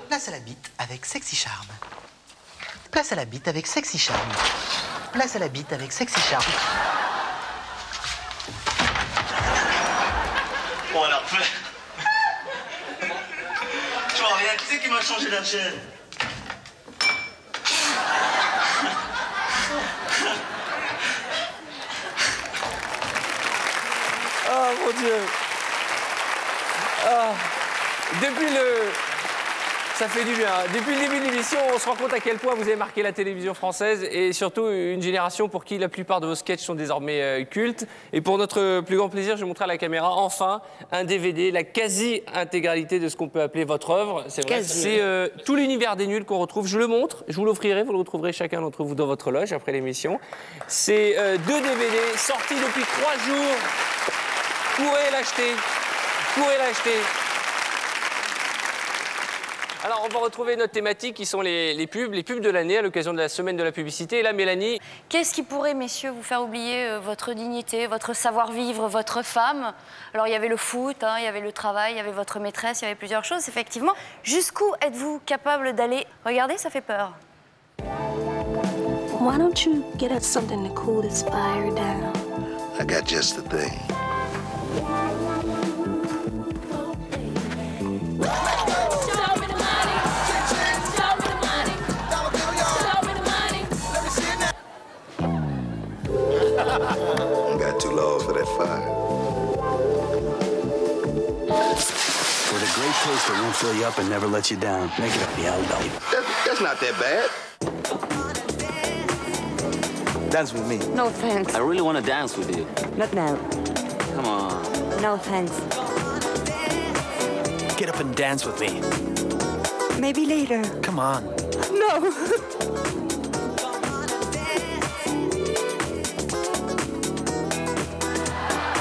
Place à la bite avec Sexy Charme. Place à la bite avec Sexy Charme. Place à la bite avec Sexy Charme. Bon, alors, tu vois rien, qui c'est qui m'a changé la chaîne? Oh mon Dieu. Ah. Ça fait du bien. Depuis le début de l'émission, on se rend compte à quel point vous avez marqué la télévision française et surtout une génération pour qui la plupart de vos sketchs sont désormais cultes. Et pour notre plus grand plaisir, je vais montrer à la caméra enfin un DVD, la quasi-intégralité de ce qu'on peut appeler votre œuvre. C'est vrai. C'est tout l'univers des nuls qu'on retrouve. Je le montre, je vous l'offrirai, vous le retrouverez chacun d'entre vous dans votre loge après l'émission. C'est 2 DVD sortis depuis 3 jours. Courez l'acheter. Courez l'acheter. Alors, on va retrouver notre thématique qui sont les pubs de l'année à l'occasion de la semaine de la publicité. Et là, Mélanie... Qu'est-ce qui pourrait, messieurs, vous faire oublier votre dignité, votre savoir-vivre, votre femme? Alors, il y avait le foot, hein, il y avait le travail, il y avait votre maîtresse, il y avait plusieurs choses, effectivement. Jusqu'où êtes-vous capable d'aller? Regardez, ça fait peur. Why don't you get us something to cool this fire down? I got just the thing. Got too low for that fire. For the great taste that won't fill you up and never let you down. Make it up, the Aldo. That's not that bad. Dance with me. No thanks. I really want to dance with you. Not now. Come on. No thanks. Get up and dance with me. Maybe later. Come on. No.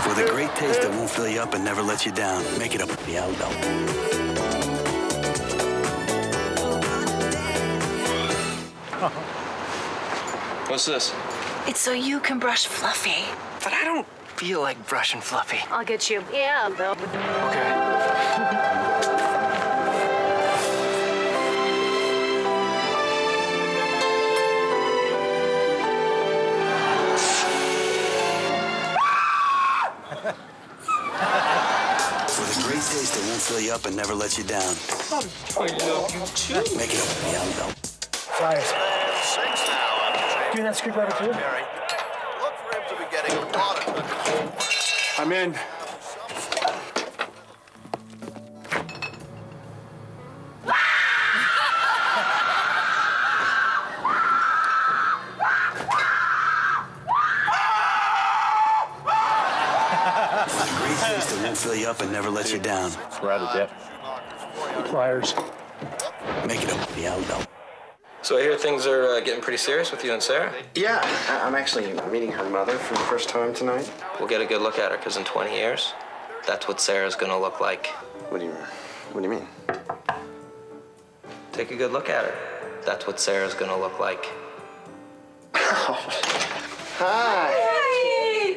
For the great taste that won't fill you up and never let you down. Make it up, the Aldo. What's this? It's so you can brush Fluffy. But I don't feel like brushing Fluffy. I'll get you. Yeah, Bill. Okay. For the great taste that won't fill you up and never let you down. I love you too. Make it up, the Aldo. Sorry. Doing that screwdriver too? Look for him to be getting a water. I'm in. Fill you up and never let you down. We're out of debt. Pliers. Make it up, the Aldo. So I hear things are getting pretty serious with you and Sarah? Yeah, I'm actually meeting her mother for the first time tonight. We'll get a good look at her, because in 20 years, that's what Sarah's gonna look like. What do you mean? Take a good look at her. That's what Sarah's gonna look like. Hi. Hi.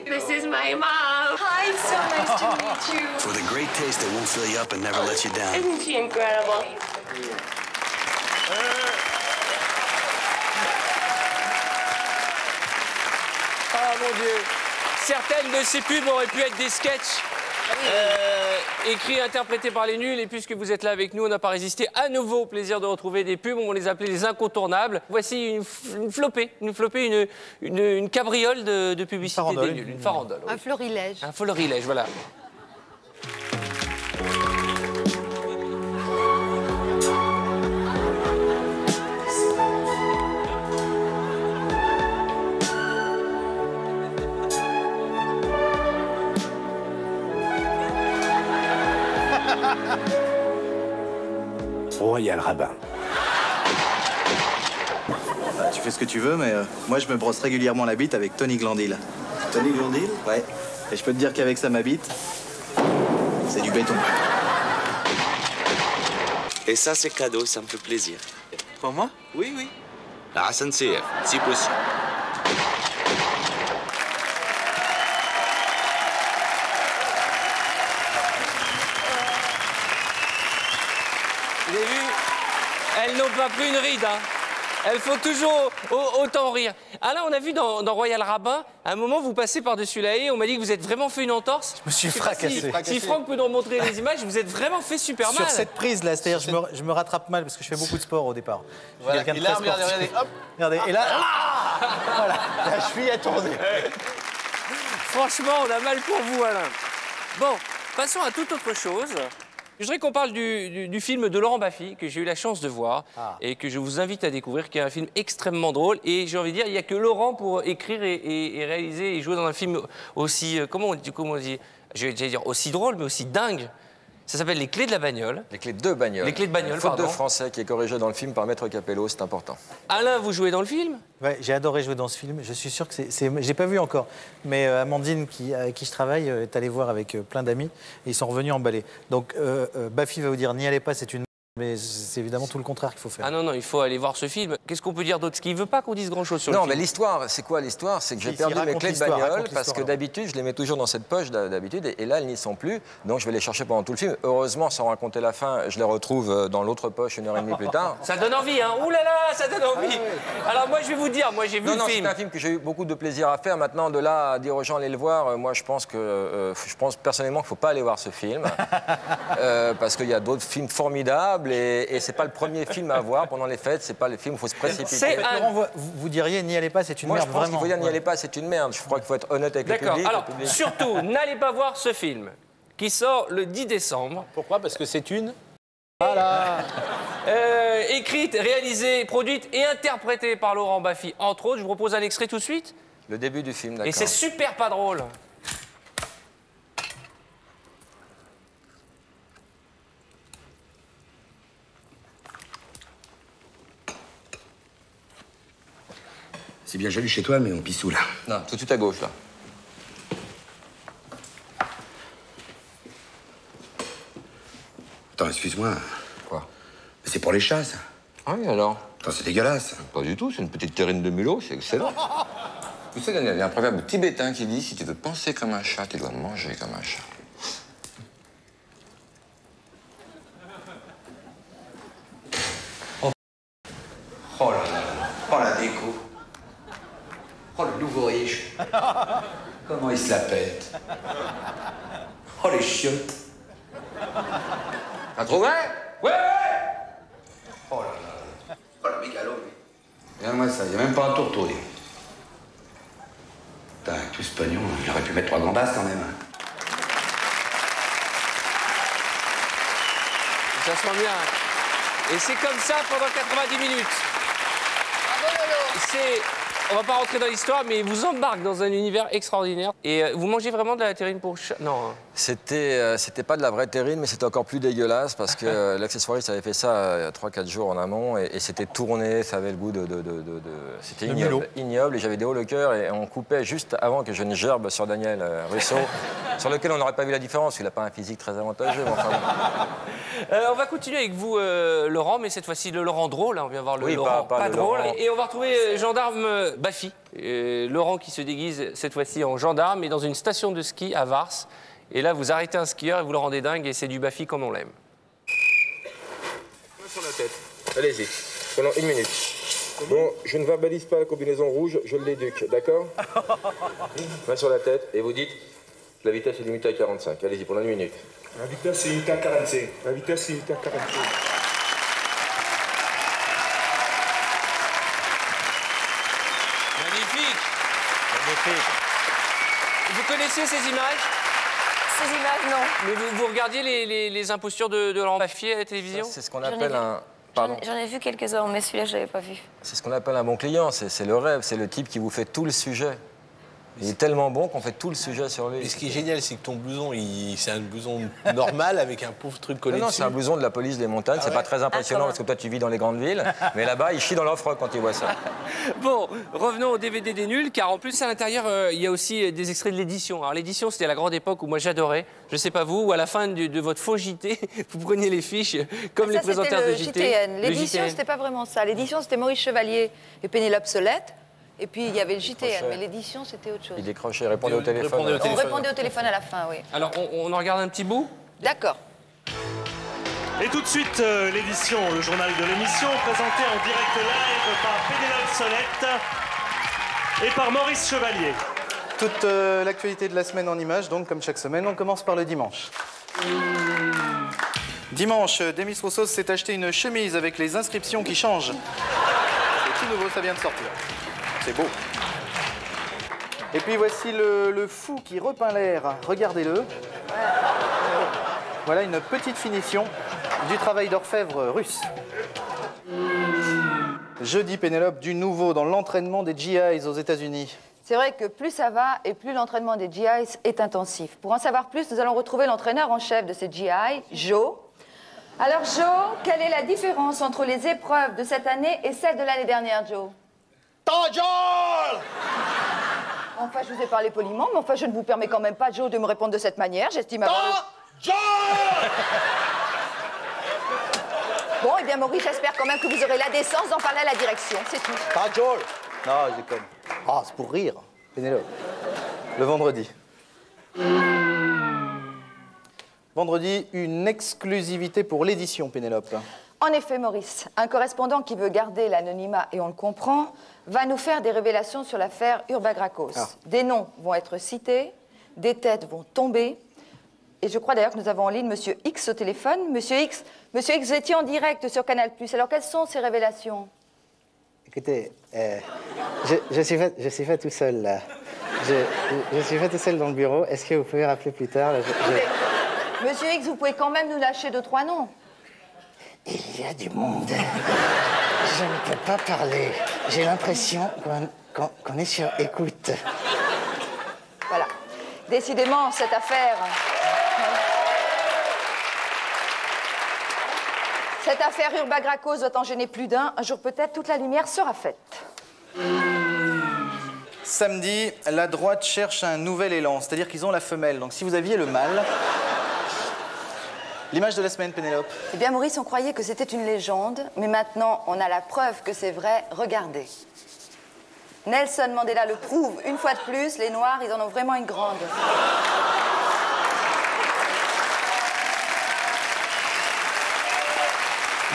This is my mom. Hi, so nice to meet you. For the great taste that won't fill you up and never let you down. Isn't she incredible? Ah mon Dieu. Certaines de ces pubs auraient pu être des sketchs écrits et interprétés par les nuls. Et puisque vous êtes là avec nous, on n'a pas résisté à nouveau au plaisir de retrouver des pubs. On les appelait les incontournables. Voici une flopée, une cabriole de publicité des nuls. Une farandole. Oui. Un florilège. Un florilège, voilà. Royal Rabbin. Tu fais ce que tu veux, mais moi je me brosse régulièrement la bite avec Tony Glandil. Tony Glandil? Ouais. Et je peux te dire qu'avec ça, ma bite, c'est du béton. Et ça, c'est cadeau, ça me fait plaisir. Pour moi? Oui, oui. La SNCF, si possible. Vous avez vu? Elles n'ont pas pris une ride, hein. Elles font toujours autant rire. Ah là, on a vu dans Royal Rabbin, à un moment, vous passez par-dessus la haie, on m'a dit que vous êtes vraiment fait une entorse. Je me suis sais pas fracassé. Si Franck peut nous remontrer les images, vous êtes vraiment fait super mal. Sur cette prise-là, c'est-à-dire je me rattrape mal parce que je fais beaucoup de sport au départ. Voilà. Et là, regardez, hop. Regardez, et là, voilà, la cheville a tourné. Franchement, on a mal pour vous, Alain. Bon, passons à toute autre chose. Je voudrais qu'on parle du film de Laurent Baffy, que j'ai eu la chance de voir et que je vous invite à découvrir, qui est un film extrêmement drôle. Et j'ai envie de dire, il n'y a que Laurent pour écrire et réaliser et jouer dans un film aussi, comment on dit, j'allais dire aussi drôle, mais aussi dingue. Ça s'appelle Les Clés de la bagnole. Les Clés de bagnole. Les Clés de bagnole, Faute pardon. de français qui est corrigé dans le film par Maître Capello, c'est important. Alain, vous jouez dans le film? Ouais, j'ai adoré jouer dans ce film. Je suis sûr que je l'ai pas vu encore. Mais Amandine, avec qui je travaille, est allée voir avec plein d'amis. Et ils sont revenus emballés. Donc, Baffy va vous dire, n'y allez pas, c'est une... Mais c'est évidemment tout le contraire qu'il faut faire. Ah non, non, il faut aller voir ce film. Qu'est-ce qu'on peut dire d'autre? Parce qu'il ne veut pas qu'on dise grand-chose sur le Non, film. mais l'histoire, c'est quoi l'histoire? C'est que j'ai perdu mes clés de bagnole parce que d'habitude, je les mets toujours dans cette poche d'habitude et là, elles n'y sont plus. Donc, je vais les chercher pendant tout le film. Heureusement, sans raconter la fin, je les retrouve dans l'autre poche 1h30 plus tard. Ça donne envie, hein? Ouh là là, ça donne envie. Alors moi, je vais vous dire, moi j'ai vu le film. C'est un film que j'ai eu beaucoup de plaisir à faire. Maintenant, de là à dire aux gens allez le voir, moi je pense personnellement qu'il ne faut pas aller voir ce film parce qu'il y a d'autres films formidables et c'est pas le premier film à voir pendant les fêtes. C'est pas le film où il faut se précipiter. Laurent, vous diriez n'y allez pas, c'est une merde. Moi, je pense qu'il faut dire n'y allez pas, c'est une merde. Je crois qu'il faut être honnête avec le public. D'accord. Alors, surtout, n'allez pas voir ce film qui sort le 10 décembre. Pourquoi? Parce que c'est une... Voilà. Écrite, réalisée, produite et interprétée par Laurent Baffy, entre autres. Je vous propose un extrait tout de suite. Le début du film, d'accord. Et c'est super pas drôle. C'est bien joli chez toi, mais on pisse où, là? Non, tout de suite à gauche, là. Attends, excuse-moi. Quoi? C'est pour les chats, ça. Ah oui, alors? Attends, c'est dégueulasse. Pas du tout, c'est une petite terrine de mulot, c'est excellent. Tu sais, il y a un proverbe tibétain qui dit si tu veux penser comme un chat, tu dois manger comme un chat. Oh là là, oh la déco. Oh le nouveau riche. Comment il se la pète. Oh les chiottes. T'as trouvé? Ouais, ouais. Oh là là. Oh le mégalo. Regarde-moi ça, il n'y a même pas un tourteau. Putain, avec tout ce pognon, il aurait pu mettre 3 gambas quand même. Ça sent bien. Et c'est comme ça pendant 90 minutes. On va pas rentrer dans l'histoire, mais il vous embarque dans un univers extraordinaire. Et vous mangez vraiment de la terrine pour chat? Non. C'était pas de la vraie terrine, mais c'était encore plus dégueulasse parce que l'accessoiriste avait fait ça il y a 3-4 jours en amont et c'était tourné, ça avait le goût c'était ignoble et j'avais des hauts le cœur et on coupait juste avant que je ne gerbe sur Daniel Russo, sur lequel on n'aurait pas vu la différence, il n'a pas un physique très avantageux. Mais enfin, bon. On va continuer avec vous, Laurent, mais cette fois-ci le Laurent drôle. Hein, on vient voir le Laurent pas le drôle. Laurent. Et on va retrouver gendarme Baffy. Laurent qui se déguise cette fois-ci en gendarme et dans une station de ski à Vars. Et là, vous arrêtez un skieur et vous le rendez dingue et c'est du Baffy comme on l'aime. Main sur la tête. Allez-y. Pendant 1 minute. Bon, je ne verbalise pas la combinaison rouge, je l'éduque, d'accord? Main sur la tête et vous dites la vitesse est limitée à 45. Allez-y, pendant 1 minute. La vitesse est limitée à 45. La vitesse est limitée à 45. Magnifique. Magnifique. Vous connaissiez ces images? Ces images, non. Mais vous regardiez les impostures de Laurent Baffy à la télévision? C'est ce qu'on appelle un... Pardon. J'en ai vu quelques-uns, mais celui-là, je l'avais pas vu. C'est ce qu'on appelle un bon client, c'est le rêve, c'est le type qui vous fait tout le sujet. Il est tellement bon qu'on fait tout le sujet sur lui. Et ce qui est génial, c'est que ton blouson, c'est un blouson normal avec un pauvre truc collé non, dessus. c'est un blouson de la police des montagnes, c'est pas très impressionnant parce que toi tu vis dans les grandes villes, mais là-bas il chie dans l'offre quand il voit ça. Bon, revenons au DVD des nuls, car en plus à l'intérieur, il y a aussi des extraits de l'édition. Alors l'édition, c'était à la grande époque où moi j'adorais, je sais pas vous, où à la fin de votre faux JT, vous preniez les fiches comme les présenteurs de JT. JTN. L'édition, c'était pas vraiment ça. L'édition, c'était Maurice Chevalier et Pénélope Solette. Et puis, il y avait le JTN, mais l'édition, c'était autre chose. Il décrochait, répondait au téléphone. On répondait au téléphone à la fin, oui. Alors, on en regarde un petit bout? D'accord. Et tout de suite, l'édition, le journal de l'émission, présenté en direct live par Pénélope Solette et par Maurice Chevalier. Toute l'actualité de la semaine en images, donc comme chaque semaine, on commence par le dimanche. Dimanche, Demis Roussos s'est acheté une chemise avec les inscriptions qui changent. C'est tout nouveau, ça vient de sortir. C'est beau. Et puis voici le fou qui repeint l'air. Regardez-le. Voilà une petite finition du travail d'orfèvre russe. Jeudi, Pénélope, du nouveau dans l'entraînement des GIs aux États-Unis. C'est vrai que plus ça va et plus l'entraînement des GIs est intensif. Pour en savoir plus, nous allons retrouver l'entraîneur en chef de ces GI, Joe. Alors Joe, quelle est la différence entre les épreuves de cette année et celles de l'année dernière, Joe? Ta gueule! Enfin, je vous ai parlé poliment, mais enfin, je ne vous permets quand même pas, Joe, de me répondre de cette manière. J'estime avoir... Ta gueule! Bon, eh bien, Maurice, j'espère quand même que vous aurez la décence d'en parler à la direction, c'est tout. Ta gueule! Non, je déconne. Ah, c'est pour rire, Pénélope. Le vendredi. Vendredi, une exclusivité pour l'édition, Pénélope. En effet, Maurice, un correspondant qui veut garder l'anonymat, et on le comprend, va nous faire des révélations sur l'affaire Urbagracos. Ah. Des noms vont être cités, des têtes vont tomber, et je crois d'ailleurs que nous avons en ligne Monsieur X au téléphone. Monsieur X, vous étiez en direct sur Canal+. Alors, quelles sont ces révélations? Écoutez, je suis pas tout seul, là. Je suis pas tout seul dans le bureau. Est-ce que vous pouvez rappeler plus tard là, Monsieur X, vous pouvez quand même nous lâcher 2-3 noms. Il y a du monde. Je ne peux pas parler. J'ai l'impression qu'on est sur écoute. Voilà. Décidément, cette affaire... Cette affaire Urbagracos doit en gêner plus d'un. Un jour peut-être, toute la lumière sera faite. Samedi, la droite cherche un nouvel élan, c'est-à-dire qu'ils ont la femelle. Donc si vous aviez le mâle... L'image de la semaine, Pénélope. Eh bien, Maurice, on croyait que c'était une légende, mais maintenant, on a la preuve que c'est vrai. Regardez. Nelson Mandela le prouve. Une fois de plus, les Noirs, ils en ont vraiment une grande.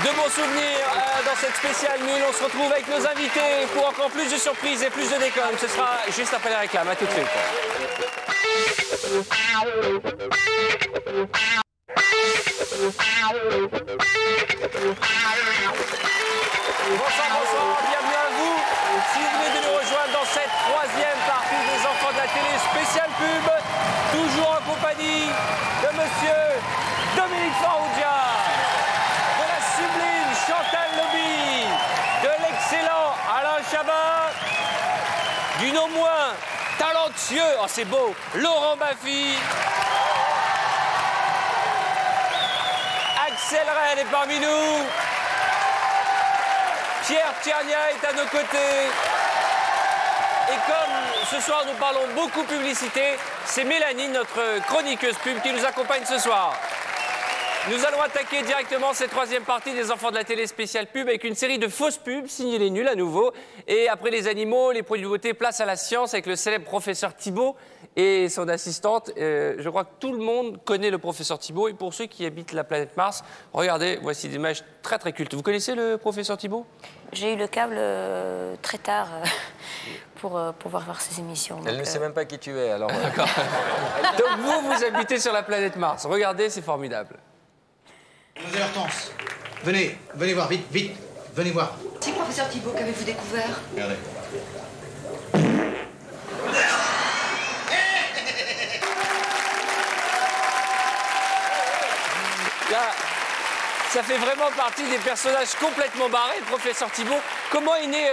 De bons souvenirs dans cette spéciale nulle. On se retrouve avec nos invités pour encore plus de surprises et plus de déconnes. Ce sera juste après la réclame. À tout de suite. Bonsoir, bienvenue à vous. Si vous venez de nous rejoindre dans cette troisième partie des Enfants de la télé spéciale pub, toujours en compagnie de monsieur Dominique Farrugia, de la sublime Chantal Lobby, de l'excellent Alain Chabat, du non moins talentueux, oh c'est beau, Laurent Baffy. Axel Red est parmi nous. Pierre Tchernia est à nos côtés. Et comme ce soir nous parlons beaucoup publicité, c'est Mélanie, notre chroniqueuse pub, qui nous accompagne ce soir. Nous allons attaquer directement cette troisième partie des Enfants de la télé spéciale pub avec une série de fausses pubs, signées les nuls à nouveau. Et après les animaux, les produits de beauté, place à la science avec le célèbre professeur Thibault et son assistante. Je crois que tout le monde connaît le professeur Thibault. Et pour ceux qui habitent la planète Mars, regardez, voici des images très très cultes. Vous connaissez le professeur Thibault? J'ai eu le câble très tard pour pouvoir voir ces émissions. Elle ne sait même pas qui tu es, alors. D'accord. Donc vous habitez sur la planète Mars. Regardez, c'est formidable. Mademoiselle Hortense, venez voir, vite, vite, venez voir. Si, professeur Thibault, qu'avez-vous découvert? Regardez. Là, ça fait vraiment partie des personnages complètement barrés, le professeur Thibault. Comment est né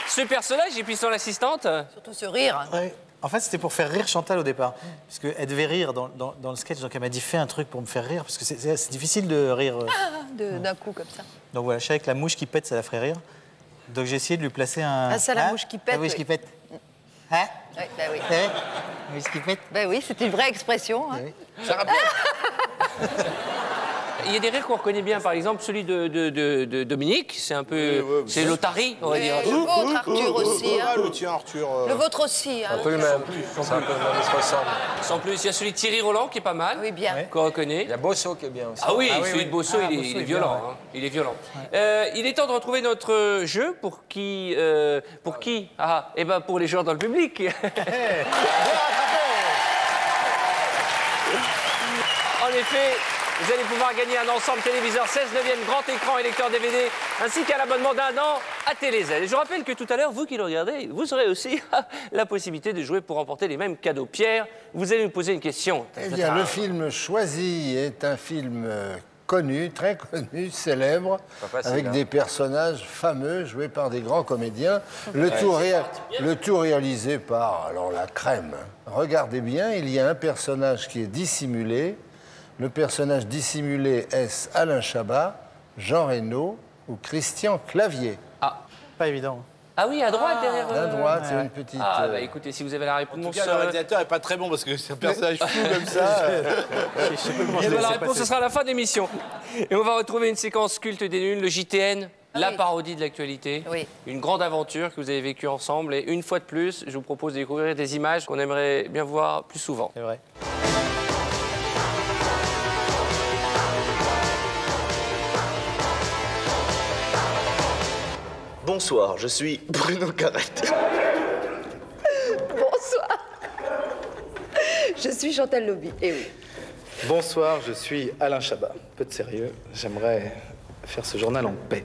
ce personnage et puis son assistante? Surtout ce rire. Ouais. En fait, c'était pour faire rire Chantal au départ. Parce qu'elle devait rire dans le sketch. Donc elle m'a dit, fais un truc pour me faire rire. Parce que c'est difficile de rire. D'un coup, comme ça. Donc voilà, je savais que la mouche qui pète, ça la ferait rire. Donc j'ai essayé de lui placer un... Ah, ça, la mouche qui pète. La mouche oui. qui pète. Hein? Oui, bah oui. La mouche qui pète. Ben oui, c'est une vraie expression. Hein. Oui. Ça rappelle. Il y a des rires qu'on reconnaît bien, par exemple celui de Dominique, c'est un peu... c'est l'Otari, on va dire. Le vôtre, Arthur, aussi. Hein. Le tien, Arthur. Le vôtre aussi. Hein. Un peu le même. C'est un peu le même, ils se ressemblent. Sans plus, il y a celui de Thierry Roland qui est pas mal, Oui, bien. qu'on reconnaît. Il y a Bosso qui est bien aussi. Ah oui, celui de Bosso, il est violent. bien, ouais. Hein. Il est violent. Il est temps de retrouver notre jeu pour qui Ah, eh ben pour les joueurs dans le public. En effet, vous allez pouvoir gagner un ensemble téléviseur 16 neuvième grand écran et lecteur DVD, ainsi qu'un abonnement d'1 an à Téléz. Et je vous rappelle que tout à l'heure, vous qui le regardez, vous aurez aussi la possibilité de jouer pour remporter les mêmes cadeaux. Pierre, vous allez nous poser une question. Eh bien, le film choisi est un film connu, très connu, célèbre, facile, avec hein. des personnages fameux, joués par des grands comédiens. Le tout réalisé par, alors, la crème. Regardez bien, il y a un personnage qui est dissimulé. Le personnage dissimulé, est-ce Alain Chabat, Jean Reno ou Christian Clavier? Ah, pas évident. Ah oui, à droite, derrière... À droite, c'est une petite... Ah, bah écoutez, si vous avez la réponse... En tout cas, le réalisateur est pas très bon parce que c'est un personnage fou comme ça. Et ben, la réponse, ce sera à la fin de l'émission. Et on va retrouver une séquence culte des nuls, le JTN, la parodie de l'actualité. Oui. Une grande aventure que vous avez vécue ensemble. Et une fois de plus, je vous propose de découvrir des images qu'on aimerait bien voir plus souvent. C'est vrai. Bonsoir, je suis Bruno Carrette. Bonsoir. Je suis Chantal Lobby. Eh oui. Bonsoir, je suis Alain Chabat. Peu de sérieux, j'aimerais faire ce journal en paix.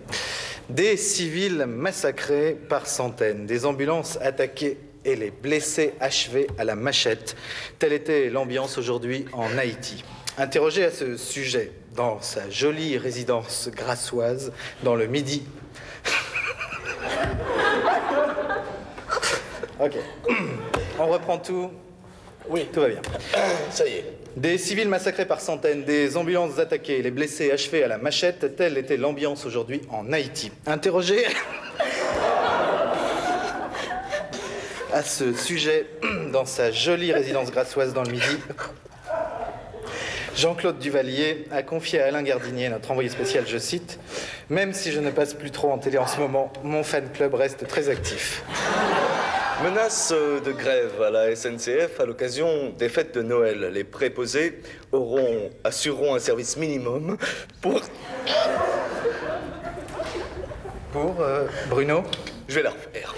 Des civils massacrés par centaines, des ambulances attaquées et les blessés achevés à la machette. Telle était l'ambiance aujourd'hui en Haïti. Interrogé à ce sujet dans sa jolie résidence grassoise dans le Midi. Ok. On reprend tout. Oui, tout va bien. Ça y est. Des civils massacrés par centaines, des ambulances attaquées, les blessés achevés à la machette, telle était l'ambiance aujourd'hui en Haïti. Interrogé à ce sujet dans sa jolie résidence grassoise dans le Midi, Jean-Claude Duvalier a confié à Alain Gardinier, notre envoyé spécial, je cite, « Même si je ne passe plus trop en télé en ce moment, mon fan club reste très actif. » Menace de grève à la SNCF à l'occasion des fêtes de Noël. Les préposés assureront un service minimum pour... Bruno? Je vais la refaire.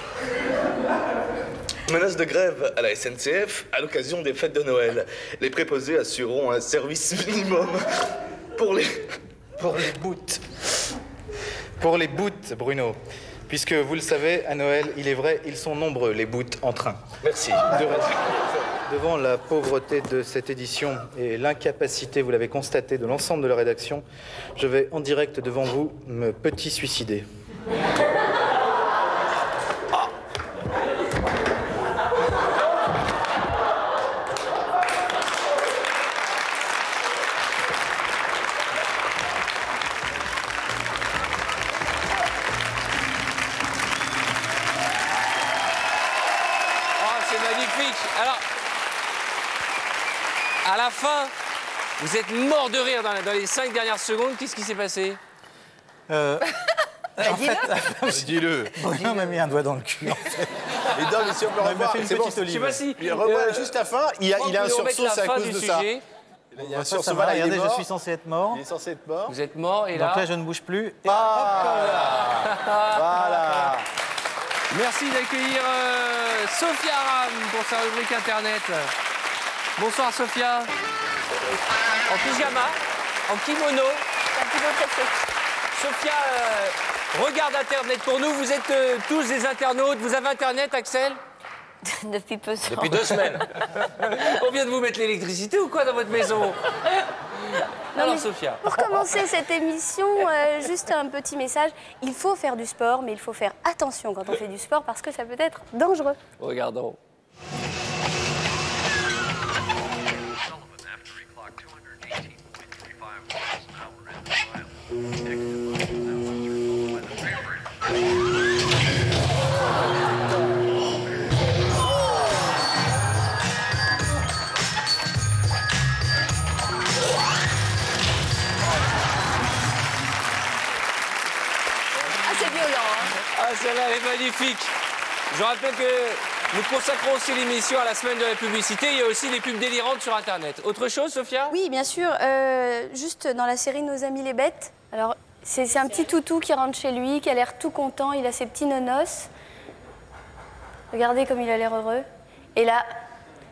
Menace de grève à la SNCF à l'occasion des fêtes de Noël. Les préposés assureront un service minimum pour les... Pour les bouts. Pour les bouts, Bruno. Puisque, vous le savez, à Noël, il est vrai, ils sont nombreux, les bouts en train. Merci. Devant la pauvreté de cette édition et l'incapacité, vous l'avez constaté, de l'ensemble de la rédaction, je vais en direct devant vous me petit suicider. Alors, à la fin, vous êtes mort de rire dans les 5 dernières secondes. Qu'est-ce qui s'est passé Dis-le. Bruno m'a mis un doigt dans le cul. En fait. Et non, mais si on peut revoir, fait une c'est bon. petite olive. Je sais pas si... Il revoit juste la fin, il a un sursaut, c'est à cause de ça. Il y a un sursaut, regardez, je suis censé être mort. Il est censé être mort. Vous êtes mort et là... Donc là, je ne bouge plus. Et Voilà. Merci d'accueillir Sophia Aram pour sa rubrique Internet. Bonsoir Sophia. En pyjama, en kimono. Sophia regarde Internet pour nous. Vous êtes tous des internautes. Vous avez Internet, Axel? Depuis peu. Depuis 2 semaines. On vient de vous mettre l'électricité ou quoi dans votre maison? Alors Sophia. Pour commencer cette émission, juste un petit message. Il faut faire du sport, mais il faut faire attention quand on fait du sport parce que ça peut être dangereux. Regardons. Celle-là, elle est magnifique. Je rappelle que nous consacrons aussi l'émission à la semaine de la publicité. Il y a aussi des pubs délirantes sur Internet. Autre chose, Sophia? Oui, bien sûr. Juste dans la série Nos amis les bêtes. Alors, c'est un petit toutou qui rentre chez lui, qui a l'air tout content. Il a ses petits nonos. Regardez comme il a l'air heureux. Et là,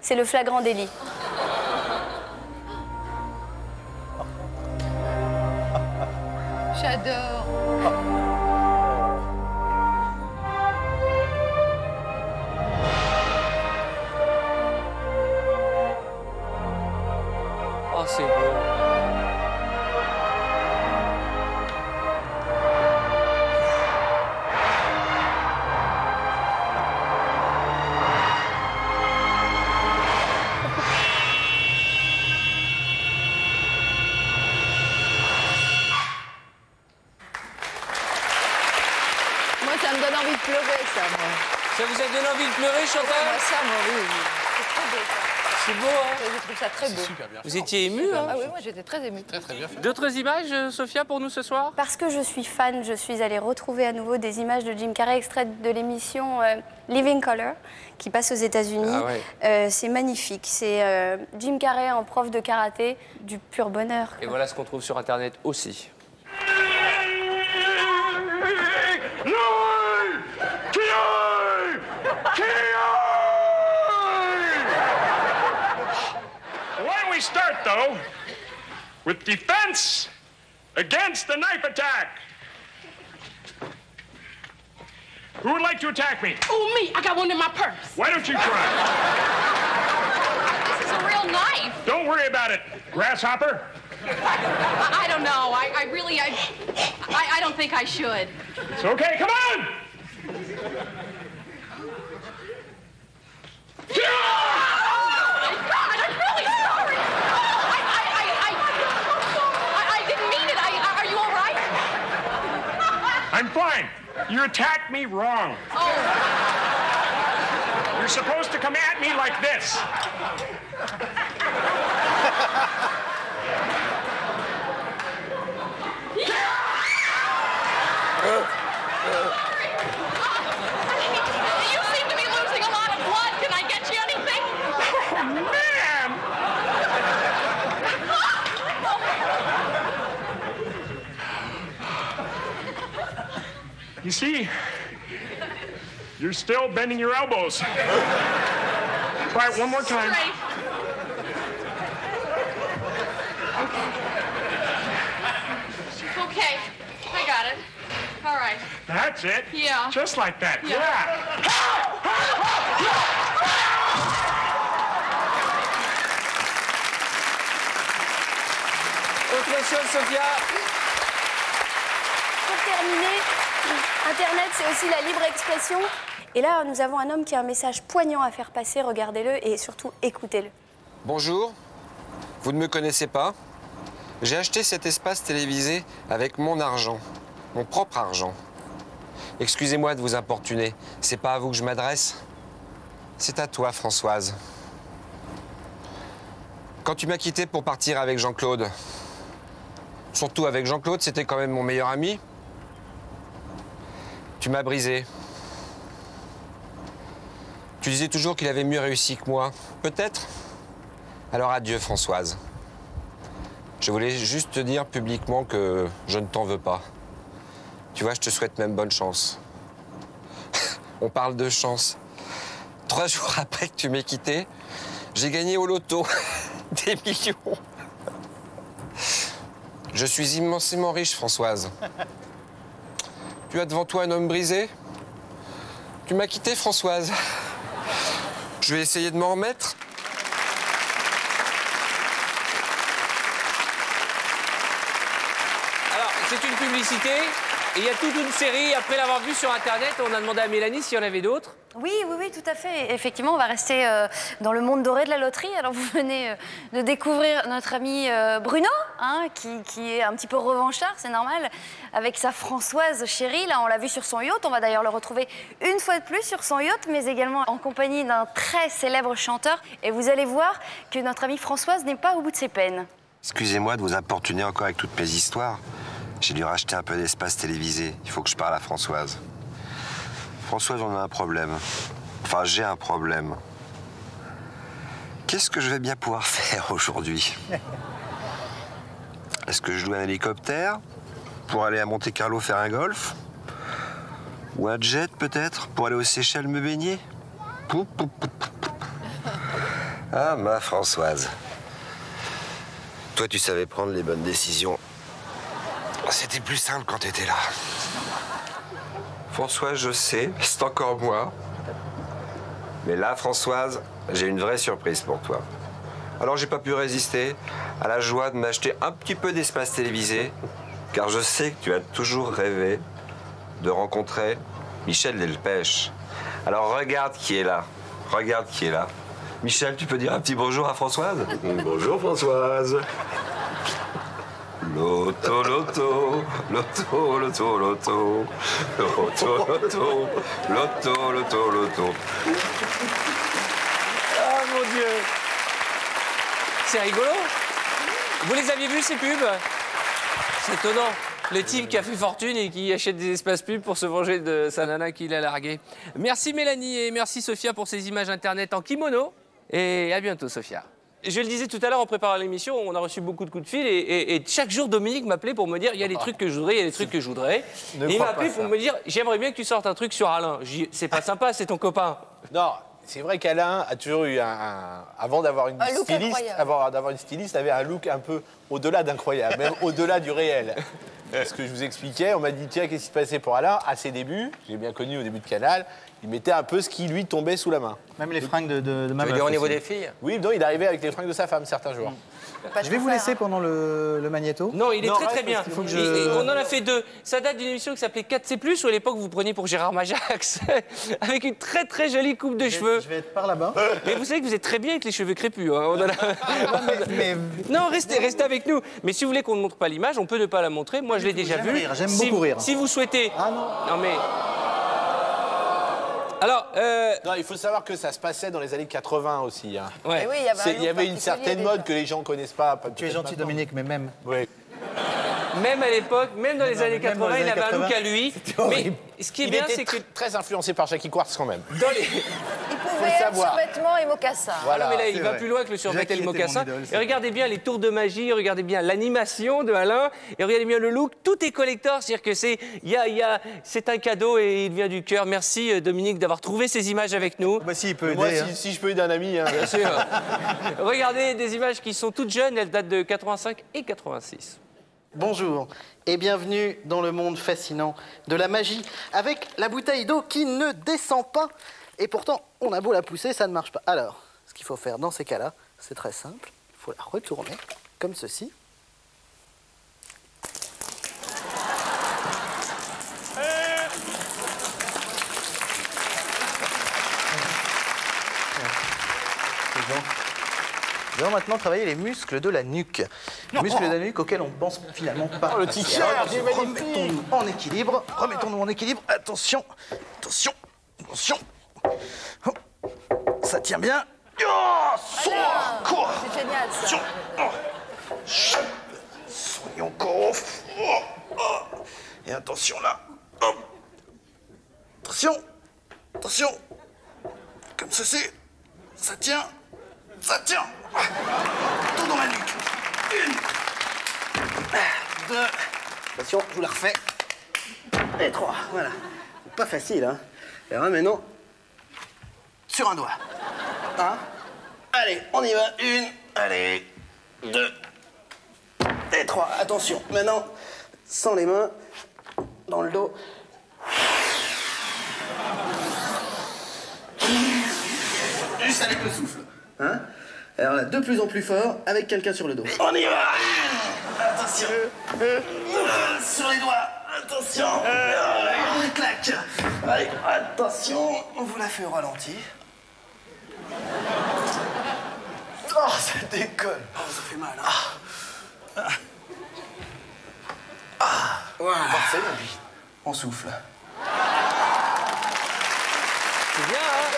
c'est le flagrant délit. J'adore. Oh, c'est beau. Moi, ça me donne envie de pleurer, ça, moi. Ça vous a donné envie de pleurer, Chantal? Moi, ça, moi, oui. C'est très beau, ça. C'est beau, hein? Je trouve ça très beau. Super bien fait. Vous étiez ému, hein? Ah oui, moi, j'étais très émue. Très bien fait. D'autres images, Sophia, pour nous ce soir? Parce que je suis fan, je suis allée retrouver à nouveau des images de Jim Carrey extraites de l'émission Living Color, qui passe aux États-Unis. Ah ouais. C'est magnifique. C'est Jim Carrey en prof de karaté, du pur bonheur. Et voilà ce qu'on trouve sur Internet aussi. Why don't we start, though, with defense against the knife attack? Who would like to attack me? Oh, me. I got one in my purse. Why don't you try? This is a real knife. Don't worry about it, grasshopper. I don't know. I really, I don't think I should. It's okay, come on! Oh, my God, I'm really sorry. I didn't mean it. Are you all right? I'm fine. You attacked me wrong. Oh. You're supposed to come at me like this. You seem to be losing a lot of blood. Can I get you anything? Oh, man! You see, you're still bending your elbows. Try it one more time. Straight. Okay, I got it. All right. That's it. Yeah. Just like that. Yeah. Autre chose, Sophia? Pour terminer, Internet, c'est aussi la libre expression. Et là, nous avons un homme qui a un message poignant à faire passer. Regardez-le et surtout, écoutez-le. Bonjour, vous ne me connaissez pas. J'ai acheté cet espace télévisé avec mon argent, mon propre argent. Excusez-moi de vous importuner, c'est pas à vous que je m'adresse. C'est à toi, Françoise. Quand tu m'as quitté pour partir avec Jean-Claude, surtout avec Jean-Claude, c'était quand même mon meilleur ami. Tu m'as brisé. Tu disais toujours qu'il avait mieux réussi que moi. Peut-être. Alors adieu, Françoise. Je voulais juste te dire publiquement que je ne t'en veux pas. Tu vois, je te souhaite même bonne chance. On parle de chance. 3 jours après que tu m'aies quitté, j'ai gagné au loto des millions. Je suis immensément riche, Françoise. Tu as devant toi un homme brisé. Tu m'as quitté, Françoise. Je vais essayer de m'en remettre. Alors, c'est une publicité. Et il y a toute une série, après l'avoir vue sur Internet, on a demandé à Mélanie s'il y en avait d'autres. Oui, tout à fait. Effectivement, on va rester dans le monde doré de la loterie. Alors, vous venez de découvrir notre ami Bruno, hein, qui est un petit peu revanchard, c'est normal, avec sa Françoise chérie. Là, on l'a vu sur son yacht. On va d'ailleurs le retrouver une fois de plus sur son yacht, mais également en compagnie d'un très célèbre chanteur. Et vous allez voir que notre amie Françoise n'est pas au bout de ses peines. Excusez-moi de vous importuner encore avec toutes mes histoires. J'ai dû racheter un peu d'espace télévisé. Il faut que je parle à Françoise. Françoise, on a un problème. Enfin, j'ai un problème. Qu'est-ce que je vais bien pouvoir faire aujourd'hui? Est-ce que je loue un hélicoptère pour aller à Monte-Carlo faire un golf? Ou un jet, peut-être, pour aller aux Seychelles me baigner? Ah, ma Françoise. Toi, tu savais prendre les bonnes décisions. C'était plus simple quand t'étais là. Françoise, je sais, c'est encore moi. Mais là, Françoise, j'ai une vraie surprise pour toi. Alors, j'ai pas pu résister à la joie de m'acheter un petit peu d'espace télévisé, car je sais que tu as toujours rêvé de rencontrer Michel Delpech. Alors, regarde qui est là. Regarde qui est là. Michel, tu peux dire un petit bonjour à Françoise? Bonjour, Françoise. Loto, loto, loto, loto, loto, loto, loto, loto, loto, loto. Ah mon Dieu. C'est rigolo. Vous les aviez vus ces pubs? C'est étonnant. Le type qui a fait fortune et qui achète des espaces pubs pour se venger de sa nana qu'il a larguée. Merci Mélanie et merci Sophia pour ces images internet en kimono. Et à bientôt Sophia. Je le disais tout à l'heure en préparant l'émission, on a reçu beaucoup de coups de fil et chaque jour Dominique m'appelait pour me dire il y a des trucs que je voudrais, il y a des trucs que je voudrais. Et il m'a appelé pour me dire j'aimerais bien que tu sortes un truc sur Alain. Je dis c'est pas sympa, c'est ton copain. Non, c'est vrai qu'Alain a toujours eu avant d'avoir une styliste, avait un look un peu au-delà d'incroyable, même au-delà du réel. Ce que je vous expliquais, on m'a dit tiens, qu'est-ce qui se passait pour Alain à ses débuts, j'ai bien connu au début de Canal, il mettait un peu ce qui lui tombait sous la main. Même les fringues de ma meuf. au niveau des filles? Oui, non, il arrivait avec les fringues de sa femme certains jours. Je vais vous laisser pendant le magnéto. Non, il est très bien. Faut que On en a fait 2. Ça date d'une émission qui s'appelait 4C+, où à l'époque vous preniez pour Gérard Majax, avec une très très jolie coupe de cheveux. Je vais être par là-bas. Mais vous savez que vous êtes très bien avec les cheveux crépus. Hein. On en a... Non, restez avec nous. Mais si vous voulez qu'on ne montre pas l'image, on peut ne pas la montrer. Moi, je l'ai déjà vue. J'aime beaucoup rire. Si vous souhaitez... Ah non. Non mais... Alors, non, il faut savoir que ça se passait dans les années 80 aussi. Hein. Ouais. Oui, Il y avait une certaine mode que les gens ne connaissent pas. Tu es gentil, Dominique, mais même. Oui. Même à l'époque, même dans les années 80, il avait un look à lui. Mais ce qui est bien, c'est que... très influencé par Jackie Quartz quand même. Dans les... Il pouvait être survêtement et mocassin. Voilà, mais là, il va plus loin que le survêt et le mocassin. Et regardez bien les tours de magie, regardez bien l'animation de Alain, et regardez bien le look. Tout est collector, c'est-à-dire que c'est un cadeau et il vient du cœur. Merci Dominique d'avoir trouvé ces images avec nous. Bah si, il peut aider. Moi, si je peux aider un ami. Hein. Bien sûr. Regardez des images qui sont toutes jeunes, elles datent de 85 et 86. Bonjour et bienvenue dans le monde fascinant de la magie avec la bouteille d'eau qui ne descend pas et pourtant on a beau la pousser, ça ne marche pas. Alors, ce qu'il faut faire dans ces cas-là, c'est très simple, il faut la retourner comme ceci. Nous allons maintenant travailler les muscles de la nuque. Les muscles de la nuque auxquels on pense finalement pas. Oh, le t-shirt, il est magnifique. Remettons-nous en équilibre. Remettons-nous en équilibre. Attention, attention, attention. Oh, ça tient bien. Oh, C'est génial ça. Soyons encore. Et attention là. Hop. Attention, attention. Comme ceci. Ça tient. Ça tient. Tout dans la nuque. 1, 2. Attention, je vous la refais. Et 3. Voilà. Pas facile, hein. Et là, maintenant, sur un doigt. 1. Allez, on y va. 1. Allez. 2. Et 3. Attention. Maintenant, sans les mains, dans le dos. Juste avec le souffle. Hein? Alors là, de plus en plus fort, avec quelqu'un sur le dos. On y va! Attention! Sur les doigts! Attention! On claque! Allez, attention! On vous la fait au ralenti. Oh, ça déconne! Oh, ça fait mal, hein? Voilà. Parfait, on souffle. C'est bien, hein?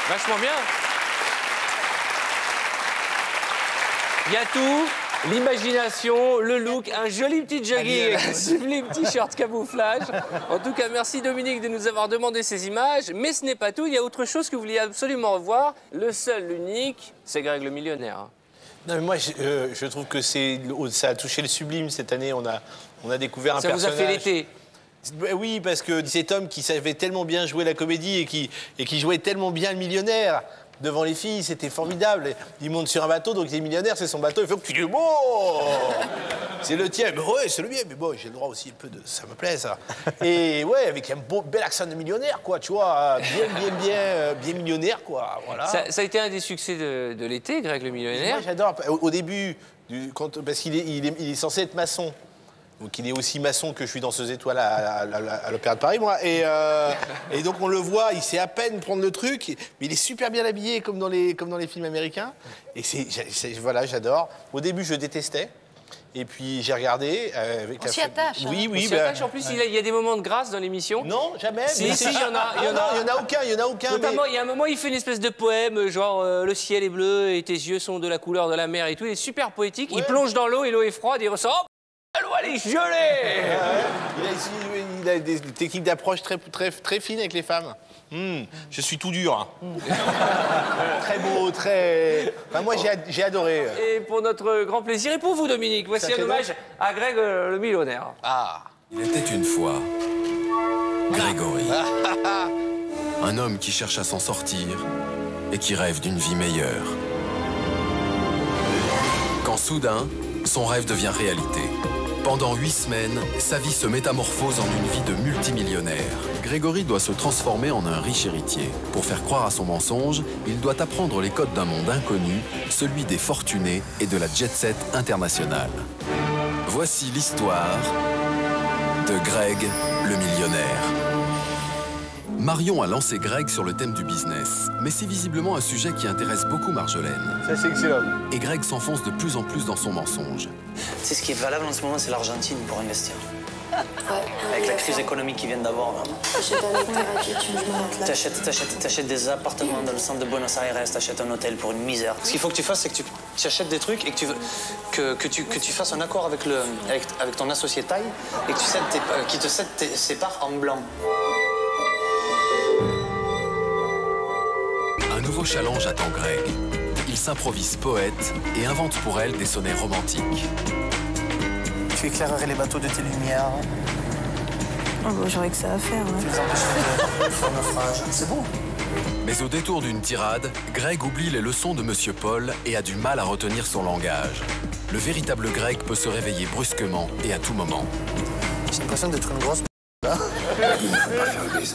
Vachement bien. Il y a tout, l'imagination, le look, un joli petit jogging avec un sublime t-shirt camouflage. En tout cas, merci Dominique de nous avoir demandé ces images. Mais ce n'est pas tout, il y a autre chose que vous vouliez absolument revoir. Le seul, l'unique, c'est Greg le millionnaire. Non, mais moi, je trouve que ça a touché le sublime cette année. On a découvert un personnage... Ça vous a fait l'été? Oui, parce que cet homme qui savait tellement bien jouer la comédie et qui jouait tellement bien le millionnaire devant les filles, c'était formidable. Il monte sur un bateau, donc il est millionnaire, c'est son bateau, il faut que tu dis « Bon, c'est le tien. » Mais ouais, c'est le mien, mais bon, j'ai le droit aussi un peu de... Ça me plaît, ça. Et ouais, avec un bel accent de millionnaire, quoi, tu vois, bien millionnaire, quoi, voilà. Ça a été un des succès de l'été, Greg le millionnaire. Moi, j'adore. Au début, parce qu'il est censé être maçon. Donc il est aussi maçon que je suis danseuse étoile à l'Opéra de Paris, moi. Et donc on le voit, il sait à peine prendre le truc, mais il est super bien habillé comme dans les films américains. Et voilà, j'adore. Au début, je détestais. Et puis j'ai regardé avec on s'y attache. Oui, on s'y attache. En plus, il y a des moments de grâce dans l'émission. Non, jamais. Si, il y en a. Il y en a aucun. Notamment, il y a un moment, il fait une espèce de poème, genre le ciel est bleu et tes yeux sont de la couleur de la mer et tout. Il est super poétique. Ouais. Il plonge dans l'eau et l'eau est froide et il ressort. L'eau, elle est gelée. Il a des techniques d'approche très fines avec les femmes. Je suis tout dur. Très beau, très... Enfin, moi, j'ai adoré. Et pour notre grand plaisir, et pour vous, Dominique, voici un hommage à Greg le millionnaire. Ah. Il était une fois Grégory. Un homme qui cherche à s'en sortir et qui rêve d'une vie meilleure. Quand soudain, son rêve devient réalité. Pendant 8 semaines, sa vie se métamorphose en une vie de multimillionnaire. Grégory doit se transformer en un riche héritier. Pour faire croire à son mensonge, il doit apprendre les codes d'un monde inconnu, celui des fortunés et de la jet-set internationale. Voici l'histoire de Greg le millionnaire. Marion a lancé Greg sur le thème du business, mais c'est visiblement un sujet qui intéresse beaucoup Marjolaine. Ça, c'est excellent. Et Greg s'enfonce de plus en plus dans son mensonge. Tu sais, ce qui est valable en ce moment, c'est l'Argentine pour investir. Avec la crise économique qui vient d'avoir. T'achètes des appartements dans le centre de Buenos Aires, t'achètes un hôtel pour une misère. Ce qu'il faut que tu fasses, c'est que tu achètes des trucs et que tu fasses un accord avec ton associé taille et que qu'il te cède ses parts en blanc. Un nouveau challenge attend Greg. Il s'improvise poète et invente pour elle des sonnets romantiques. Tu éclairerais les bateaux de tes lumières. Oh, bon, j'aurais que ça à faire. Tu les empêcherais de faire naufrage. C'est bon. Mais au détour d'une tirade, Greg oublie les leçons de Monsieur Paul et a du mal à retenir son langage. Le véritable Greg peut se réveiller brusquement et à tout moment. J'ai l'impression d'être une grosse... Il ne faut pas faire le baiser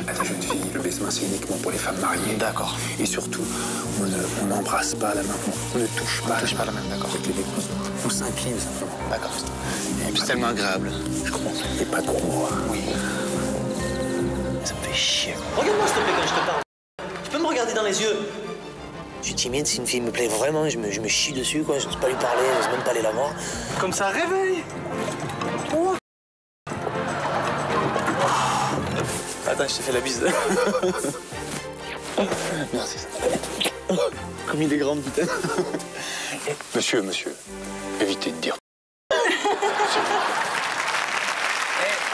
à des jeunes filles. Le baiser, c'est uniquement pour les femmes mariées. D'accord. Et surtout, on n'embrasse pas la main. On ne touche pas la main. D'accord. Avec les épouses. On s'incline simplement. D'accord. C'est tellement agréable. Je comprends. Et pas trop. Oui. Ça me fait chier. Regarde-moi, s'il te plaît, quand je te parle. Tu peux me regarder dans les yeux? Je suis timide, si une fille me plaît vraiment, je me chie dessus, quoi. Je n'ose pas lui parler, je n'ose même pas aller la voir. Comme ça, réveille. Oh. Attends, je te fais la bise. Merci. Comme il est grand, putain. Monsieur, évitez de dire.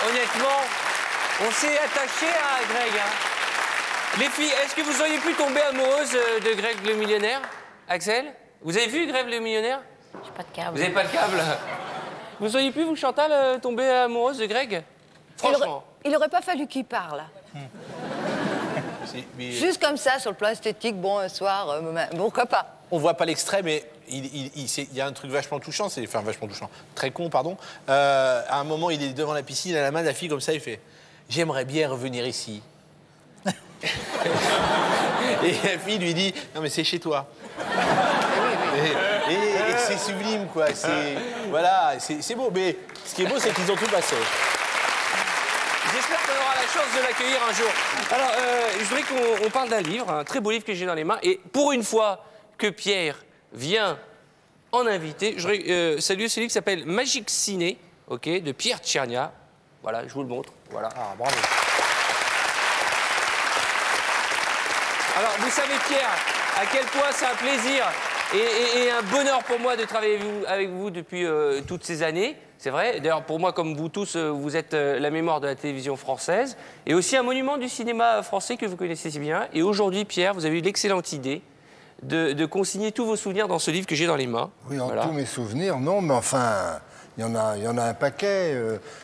Honnêtement, on s'est attaché à Greg. Hein. Les filles, est-ce que vous auriez pu tomber amoureuse de Greg le millionnaire, Axel? Vous avez vu Greg le millionnaire? J'ai pas de câble. Vous n'avez pas de câble? Vous auriez pu, vous, Chantal, tomber amoureuse de Greg? Franchement. Il aurait pas fallu qu'il parle. Juste comme ça, sur le plan esthétique, bon, un soir, pourquoi pas? On voit pas l'extrait, mais il y a un truc vachement touchant, vachement touchant, très con, pardon. À un moment, il est devant la piscine, à la main de la fille, comme ça, il fait « J'aimerais bien revenir ici. » Et la fille lui dit « Non, mais c'est chez toi. » Et c'est sublime, quoi. Voilà, c'est beau, mais ce qui est beau, c'est qu'ils ont tout passé. J'espère qu'on aura la chance de l'accueillir un jour. Alors, je voudrais qu'on parle d'un livre, un très beau livre que j'ai dans les mains. Et pour une fois que Pierre vient en invité, je voudrais saluer celui qui s'appelle Magic Ciné, de Pierre Tchernia. Voilà, je vous le montre. Voilà. Ah, bravo. Alors, vous savez, Pierre, à quel point c'est un plaisir Et un bonheur pour moi de travailler avec vous depuis toutes ces années. C'est vrai. D'ailleurs, pour moi, comme vous tous, vous êtes la mémoire de la télévision française et aussi un monument du cinéma français que vous connaissez si bien. Et aujourd'hui, Pierre, vous avez eu l'excellente idée de consigner tous vos souvenirs dans ce livre que j'ai dans les mains. Oui, tous mes souvenirs, non, mais enfin, il y en a un paquet,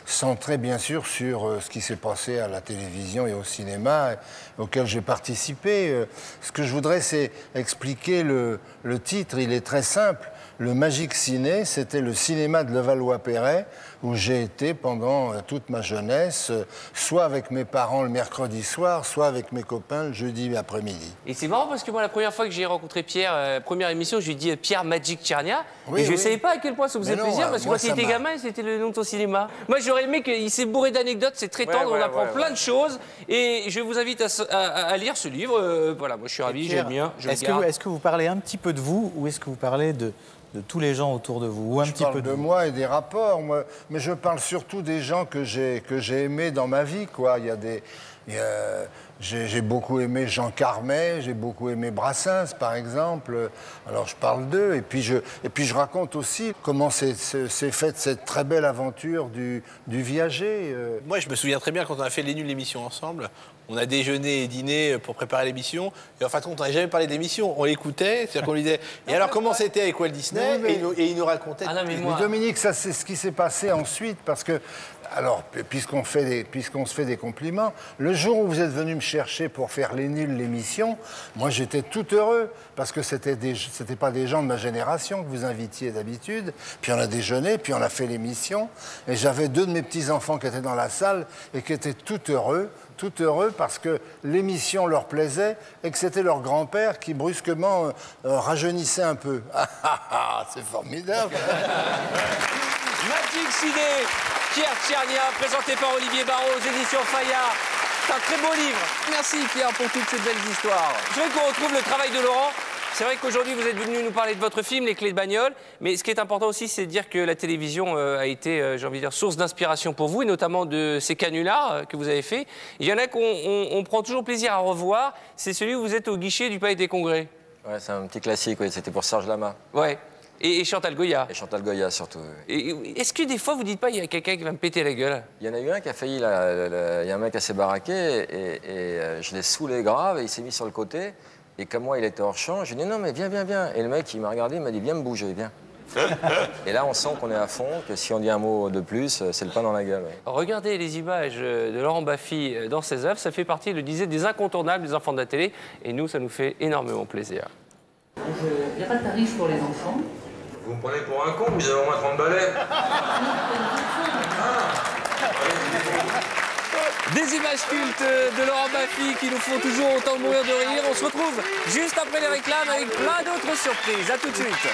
centré bien sûr sur ce qui s'est passé à la télévision et au cinéma, auquel j'ai participé. Ce que je voudrais, c'est expliquer le titre, il est très simple. Le Magique Ciné, c'était le cinéma de Levallois-Perret, où j'ai été pendant toute ma jeunesse, soit avec mes parents le mercredi soir, soit avec mes copains le jeudi après-midi. Et c'est marrant parce que moi, la première fois que j'ai rencontré Pierre, première émission, je lui ai dit Pierre Magic Tchernia. Et je ne savais pas à quel point ça vous faisait plaisir, parce que quand il était gamin, c'était le nom de ton cinéma. Moi, j'aurais aimé qu'il s'est bourré d'anecdotes, c'est très tendre, on apprend plein de choses. Et je vous invite à lire ce livre. Voilà, moi, je suis ravi, j'aime bien. Est-ce que vous parlez un petit peu de vous ou est-ce que vous parlez de tous les gens autour de vous ou un petit peu de moi et des rapports, moi, mais je parle surtout des gens que j'ai aimés dans ma vie, quoi. J'ai beaucoup aimé Jean Carmet, j'ai beaucoup aimé Brassens, par exemple. Alors je parle d'eux et puis je raconte aussi comment s'est faite cette très belle aventure du viager. Moi, je me souviens très bien quand on a fait Les Nuls l'émission ensemble. On a déjeuné et dîné pour préparer l'émission. Et en fin de compte, on n'avait jamais parlé de l'émission. On l'écoutait, c'est-à-dire qu'on lui disait « Et alors, comment c'était avec Walt Disney ?» Et il nous racontait. Mais Dominique, ça, c'est ce qui s'est passé ensuite, parce que, alors, puisqu'on se fait des compliments, le jour où vous êtes venu me chercher pour faire Les Nuls l'émission, moi, j'étais tout heureux, parce que c'était pas des gens de ma génération que vous invitiez d'habitude. Puis on a déjeuné, puis on a fait l'émission. Et j'avais 2 de mes petits-enfants qui étaient dans la salle et qui étaient tout heureux parce que l'émission leur plaisait et que c'était leur grand-père qui brusquement rajeunissait un peu. C'est formidable. Magic Ciné, Pierre Tchernia, présenté par Olivier Barraud aux éditions Fayard. C'est un très beau livre. Merci Pierre pour toutes ces belles histoires. Je veux qu'on retrouve le travail de Laurent. C'est vrai qu'aujourd'hui, vous êtes venu nous parler de votre film, Les Clés de bagnole. Mais ce qui est important aussi, c'est de dire que la télévision a été, j'ai envie de dire, source d'inspiration pour vous, et notamment de ces canulars que vous avez faits. Il y en a qu'on prend toujours plaisir à revoir. C'est celui où vous êtes au guichet du Palais des Congrès. Ouais, c'est un petit classique, oui. C'était pour Serge Lama. Ouais. Et Chantal Goya. Et Chantal Goya, surtout. Oui. Est-ce que des fois, vous dites pas, il y a quelqu'un qui va me péter la gueule? Il y en a eu un qui a failli, là. Il y a un mec qui s'est baraqué, et je l'ai saoulé grave, et il s'est mis sur le côté. Et comme moi, il était hors champ, je lui ai dit non, mais viens. Et le mec, il m'a regardé, il m'a dit viens me bouger, viens. Et là, on sent qu'on est à fond, que si on dit un mot de plus, c'est le pain dans la gueule. Ouais. Regardez les images de Laurent Baffy dans ses œuvres, ça fait partie, je le disais, des incontournables des enfants de la télé. Et nous, ça nous fait énormément plaisir. Il n'y a pas de tarif pour les enfants. Vous me prenez pour un con, vous avez au moins 30 balais. Des images cultes de Laurent Baffy qui nous font toujours autant mourir de rire. On se retrouve juste après les réclames avec plein d'autres surprises. A tout de suite.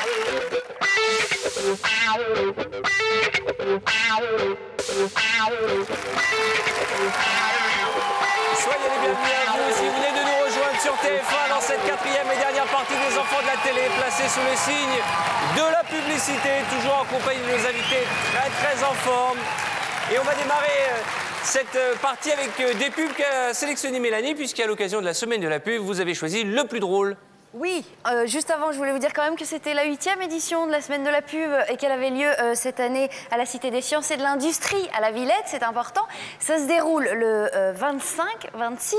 Soyez les bienvenus à vous si vous venez de nous rejoindre sur TF1 dans cette 4e et dernière partie des enfants de la télé, placée sous le signe de la publicité, toujours en compagnie de nos invités très en forme. Et on va démarrer cette partie avec des pubs qu'a sélectionné Mélanie, puisqu'à l'occasion de la semaine de la pub, vous avez choisi le plus drôle. Oui, juste avant, je voulais vous dire quand même que c'était la 8e édition de la semaine de la pub et qu'elle avait lieu cette année à la Cité des Sciences et de l'Industrie, à la Villette, c'est important. Ça se déroule le 25, 26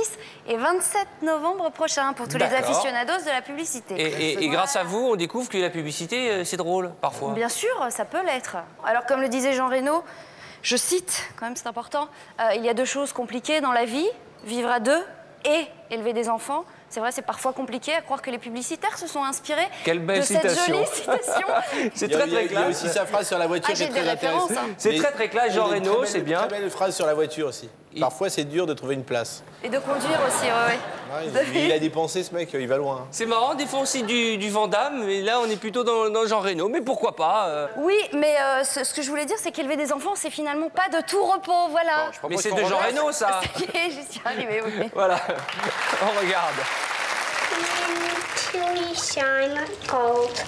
et 27 novembre prochain pour tous les aficionados de la publicité. Et grâce à vous, on découvre que la publicité, c'est drôle, parfois. Bien sûr, ça peut l'être. Alors, comme le disait Jean Reno, je cite, quand même c'est important, il y a 2 choses compliquées dans la vie, vivre à 2 et élever des enfants. C'est vrai, c'est parfois compliqué à croire que les publicitaires se sont inspirés de cette jolie citation. C'est très classe. Il y a aussi sa phrase sur la voiture qui est très intéressante. C'est très classe, Jean Reno, c'est bien. Très belle phrase sur la voiture aussi. Parfois, c'est dur de trouver une place. Et de conduire aussi, oui. Il a dépensé, ce mec, il va loin. C'est marrant, des fois aussi du Van Damme, mais là, on est plutôt dans Jean Reno. Mais pourquoi pas Oui, mais ce que je voulais dire, c'est qu'élever des enfants, c'est finalement pas de tout repos, voilà. Bon, mais c'est de Jean Reno, ça. Ça y est, j'y suis arrivée, oui. Voilà, on regarde. Till you shine like gold.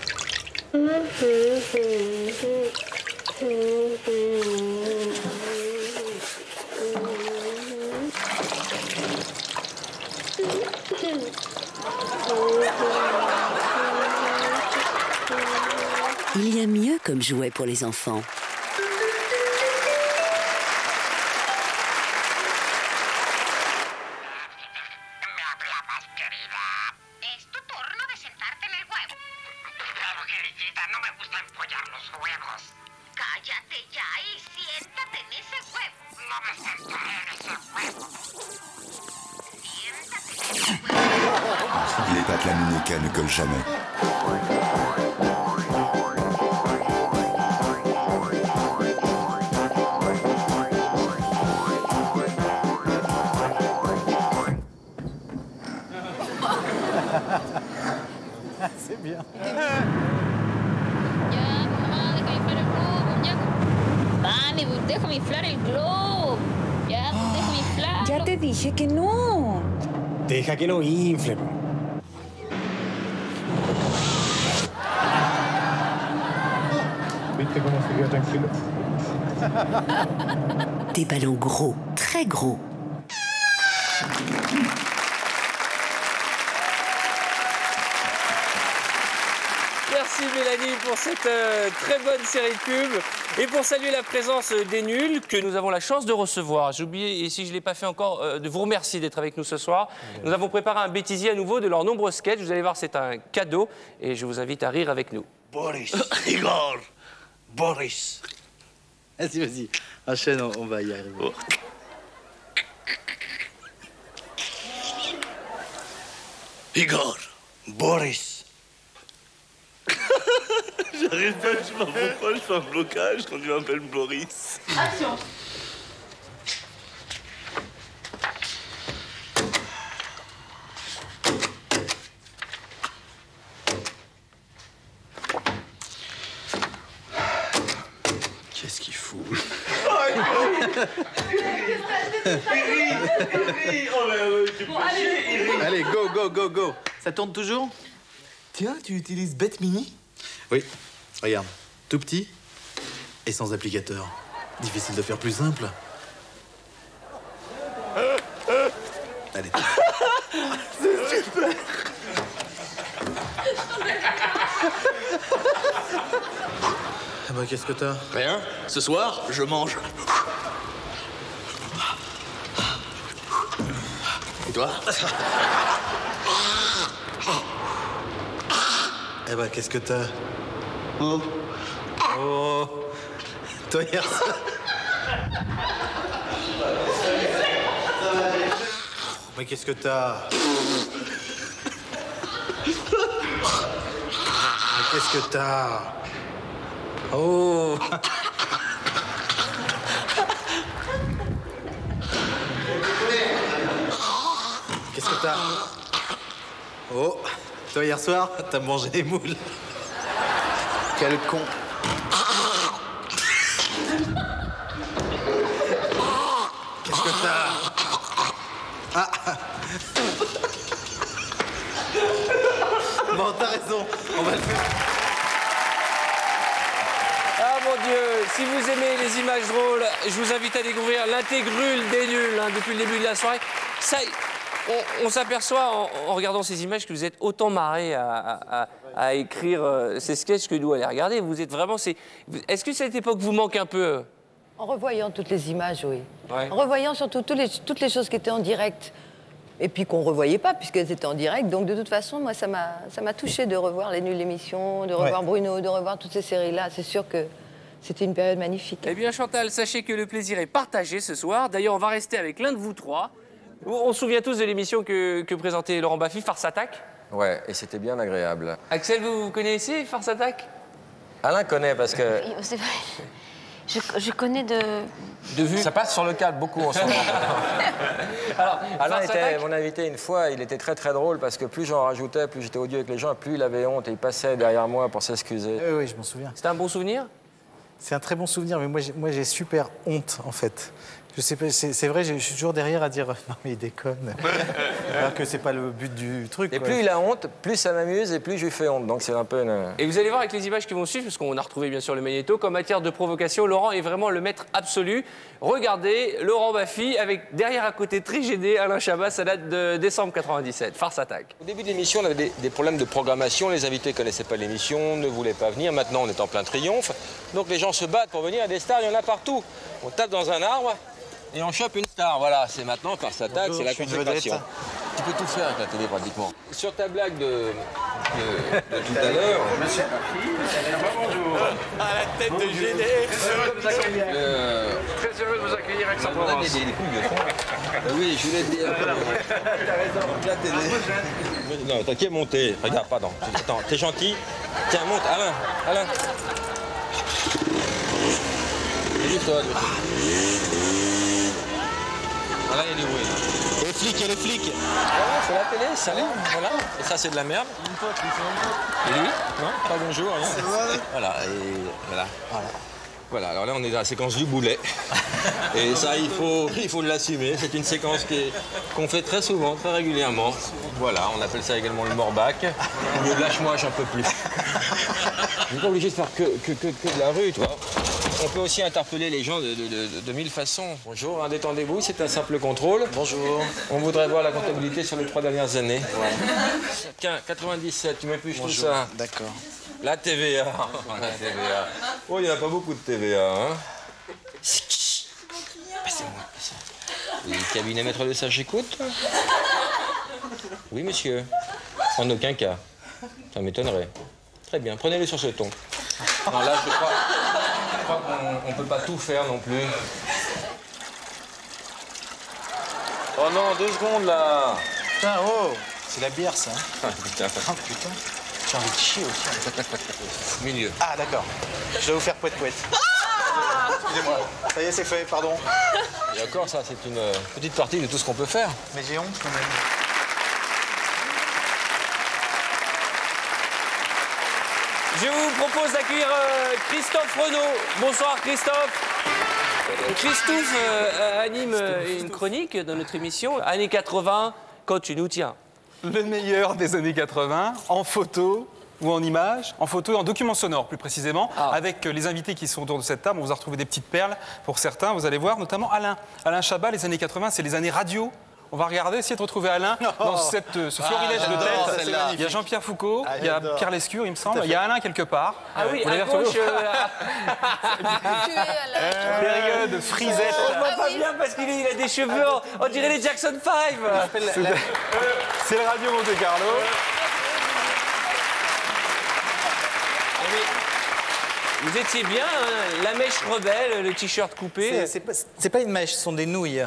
Il y a mieux comme jouet pour les enfants. Les pâtes laminées qu'elle ne colle jamais. C'est bien. Mami, déjame inflar el globo. Ya, déjame inflar. Ya te dije que no. Deja que lo infle. ¿Viste cómo se queda tranquilo? Des ballons gros, très gros. Merci Mélanie pour cette très bonne série de pubs et pour saluer la présence des nuls que nous avons la chance de recevoir. J'ai oublié, et si je ne l'ai pas fait encore, de vous remercier d'être avec nous ce soir. Nous avons préparé un bêtisier à nouveau de leurs nombreux sketchs. Vous allez voir, c'est un cadeau et je vous invite à rire avec nous. Boris, Igor, Boris. Vas-y, vas-y. Enchaîne, on va y arriver. Oh. Igor, Boris. J'arrive pas, je sais pas pourquoi je fais un blocage quand tu m'appelles Boris. Action. Qu'est-ce qu'il fout? Allez, go, go, go, go. Ça tourne toujours? Tiens, tu utilises Bête Mini? Oui. Regarde, tout petit et sans applicateur. Difficile de faire plus simple. Allez. C'est super. Ah bah, qu'est-ce que t'as? Rien. Ce soir, je mange. Et toi? Eh bah, qu'est-ce que t'as? Oh. Oh. Toi, hier soir. Mais qu'est-ce que t'as? Mais qu'est-ce que t'as? Oh. Qu'est-ce que t'as? Oh. Toi, hier soir, t'as mangé des moules. Quel con. Qu'est-ce que t'as? Ah. Bon, t'as raison. On va le faire. Ah mon Dieu, si vous aimez les images drôles, je vous invite à découvrir l'intégrule des nuls depuis le début de la soirée. Ça, on s'aperçoit en regardant ces images que vous êtes autant marrés à écrire ces sketchs que nous à les regarder. Vous êtes vraiment... Est-ce que cette époque vous manque un peu? En revoyant toutes les images, oui. Ouais. En revoyant surtout toutes les choses qui étaient en direct. Et puis qu'on ne revoyait pas, puisqu'elles étaient en direct. Donc de toute façon, moi, ça m'a touché de revoir Les Nuls l'émission, de revoir Bruno, de revoir toutes ces séries-là. C'est sûr que c'était une période magnifique. Eh bien, Chantal, sachez que le plaisir est partagé ce soir. D'ailleurs, on va rester avec l'un de vous trois. On se souvient tous de l'émission que présentait Laurent Baffy, Farce Attack. Ouais, et c'était bien agréable. Axel, vous connaissez Farce Attack? Alain connaît parce que... C'est vrai. Je connais de vue. Ça passe sur le câble beaucoup en ce moment. Alors, Alain était mon invité une fois, il était très très drôle parce que plus j'en rajoutais, plus j'étais odieux avec les gens, plus il avait honte et il passait derrière moi pour s'excuser. Oui, je m'en souviens. C'était un bon souvenir? C'est un très bon souvenir, mais moi j'ai super honte en fait. Je sais pas, c'est vrai, je suis toujours derrière à dire non mais il déconne. Alors que c'est pas le but du truc. Et quoi. plus il a honte, plus ça m'amuse et plus je lui fais honte. Donc c'est un peu une... Et vous allez voir avec les images qui vont suivre, parce qu'on a retrouvé bien sûr le magnéto, qu'en matière de provocation, Laurent est vraiment le maître absolu. Regardez, Laurent Baffy, avec derrière à côté Trigédé, Alain Chabat, ça date de décembre 97. Farce attaque. Au début de l'émission, on avait des problèmes de programmation. Les invités ne connaissaient pas l'émission, ne voulaient pas venir. Maintenant, on est en plein triomphe. Donc les gens se battent pour venir. Des stars, il y en a partout. On tape dans un arbre et on chope une star. Voilà, c'est maintenant, Farce attaque, c'est la consécration. Tu peux tout faire avec la télé pratiquement. Sur ta blague de tout à l'heure. Monsieur Baffy. Bonjour. À la tête de Géné. Très heureux de vous accueillir avec Aix-en-Provence. Des couilles de fond. Oui, je voulais te dire. T'as raison. La télé. Non, t'as qu'à monter. Regarde, pardon. Attends, t'es gentil. Tiens, monte, Alain. Juste toi. Voilà, il y a du bruit. Les flics, les flics. Voilà, c'est la télé, ça l'est. Voilà. Et ça, c'est de la merde. Et lui? Non, pas bonjour. Rien. Voilà, et voilà. Voilà, alors là, on est dans la séquence du boulet. Et ça, il faut l'assumer. C'est une séquence qu'on fait très souvent, très régulièrement. Voilà, on appelle ça également le morbac. Le lâche-moi, j'en peux plus. On n'est pas obligé de faire que de la rue, tu vois. On peut aussi interpeller les gens de mille façons. Bonjour, hein, détendez-vous, c'est un simple contrôle. Bonjour. On voudrait voir la comptabilité sur les 3 dernières années. Ouais. Tiens, 97, tu m'épluches tout ça. D'accord. La TVA. La TVA. Oh, il n'y en a pas beaucoup de TVA, hein. Passez-moi. Le cabinet maître de ça, j'écoute. Oui, monsieur. En aucun cas. Ça m'étonnerait. Très bien, prenez-le sur ce ton. Non, là, je crois qu'on ne peut pas tout faire non plus. Oh non, 2 secondes, là. Putain, oh, c'est la bière, ça. Ah, putain. Oh, putain. J'ai envie de chier aussi. Milieu. Ah, d'accord. Je vais vous faire poète-poète. Excusez-moi. Ça y est, c'est fait, pardon. Et encore, ça, c'est une petite partie de tout ce qu'on peut faire. Mais j'ai honte, quand même. Je vous propose d'accueillir Christophe Renaud. Bonsoir Christophe. Christophe anime une chronique dans notre émission. Années 80, quand tu nous tiens. Le meilleur des années 80, en photo ou en image, en photo et en document sonore plus précisément, avec les invités qui sont autour de cette table. On vous a retrouvé des petites perles pour certains, vous allez voir, notamment Alain Chabat. Les années 80, c'est les années radio. On va regarder, essayer de retrouver Alain dans ce florilège de tête. Il y a Jean-Pierre Foucault, il y a Pierre Lescure, il me semble. Il y a Alain quelque part. Ah oui, à gauche. Période frisette. On ne voit pas bien parce qu'il a des cheveux, on dirait les Jackson 5. C'est le Radio Monte Carlo. Vous étiez bien, hein, la mèche rebelle, le t-shirt coupé. C'est pas une mèche, ce sont des nouilles.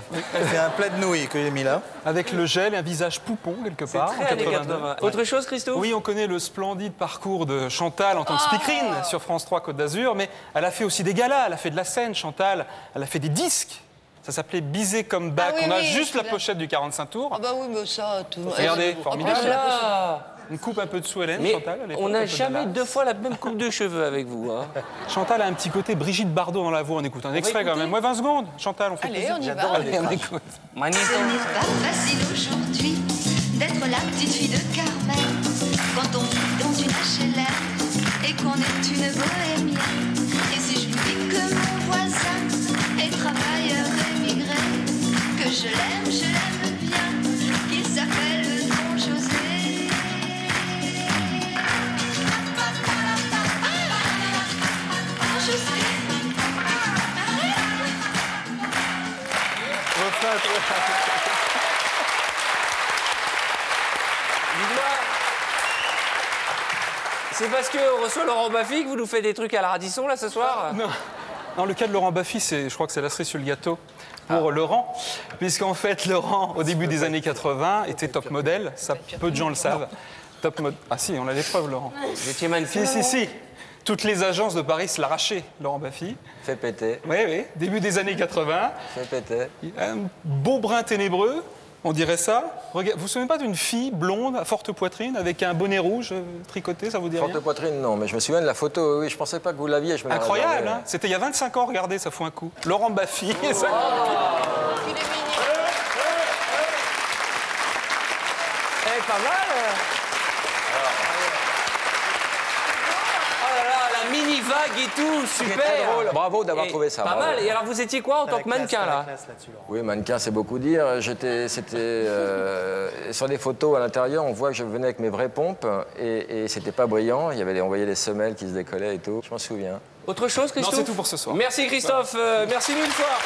C'est un plat de nouilles que j'ai mis là. Avec le gel et un visage poupon, quelque part. Très années 80. Autre chose, Christophe? Oui, on connaît le splendide parcours de Chantal en tant que speakerine sur France 3 Côte d'Azur, mais elle a fait aussi des galas, elle a fait de la scène, Chantal. Elle a fait des disques. Ça s'appelait Bizet Comeback. Ah oui, on a oui, juste la pochette du 45 tours. Ah bah oui, mais ça, tout... Regardez, formidable. Ah, Une coupe un peu de sous Hélène, Mais Chantal. on n'a jamais 2 fois la même coupe de cheveux avec vous. Hein. Chantal a un petit côté Brigitte Bardot dans la voix. On écoute un extrait quand même. Moi, 20 secondes. Chantal, on fait Allez, plaisir. on y va. J'adore. Allez, on écoute. Ce n'est pas facile aujourd'hui d'être la petite fille de Carmel quand on vit dans une HLM et qu'on est une bohémienne. Et si je lui dis que mon voisin est travailleur émigré, que je l'aime bien, qu'il s'appelle Don José. Dites-moi, c'est parce qu'on reçoit Laurent Baffy que vous nous faites des trucs à la Radisson là ce soir? Non. Dans le cas de Laurent Baffy, je crois que c'est la cerise sur le gâteau pour Laurent, puisqu'en fait, Laurent, au début des années 80, était top modèle. Ça, peu de gens le savent. Top mode. Ah si, on a les preuves, Laurent. Vous étiez mannequin? Si. Toutes les agences de Paris se l'arrachaient, Laurent Baffy. Fait péter. Oui. Début des années 80. Fait péter. Un beau brun ténébreux, On dirait ça. Regarde, vous vous souvenez pas d'une fille blonde à forte poitrine avec un bonnet rouge tricoté, ça vous dit rien? Forte poitrine, non, mais je me souviens de la photo, oui, je pensais pas que vous l'aviez. Incroyable, hein? C'était il y a 25 ans, regardez, ça fout un coup. Laurent Baffy. Il est mignon. Eh, pas mal. Oh là là, la mini vague et tout, super. Très drôle. Bravo d'avoir trouvé ça. Pas mal. Et alors, vous étiez quoi en tant que mannequin, là? Oui, mannequin, c'est beaucoup dire. C'était sur les photos à l'intérieur, on voit que je venais avec mes vraies pompes et c'était pas brillant. On voyait les semelles qui se décollaient et tout. Je m'en souviens. Autre chose, Christophe? Non, c'est tout pour ce soir. Merci, Christophe. Merci mille fois.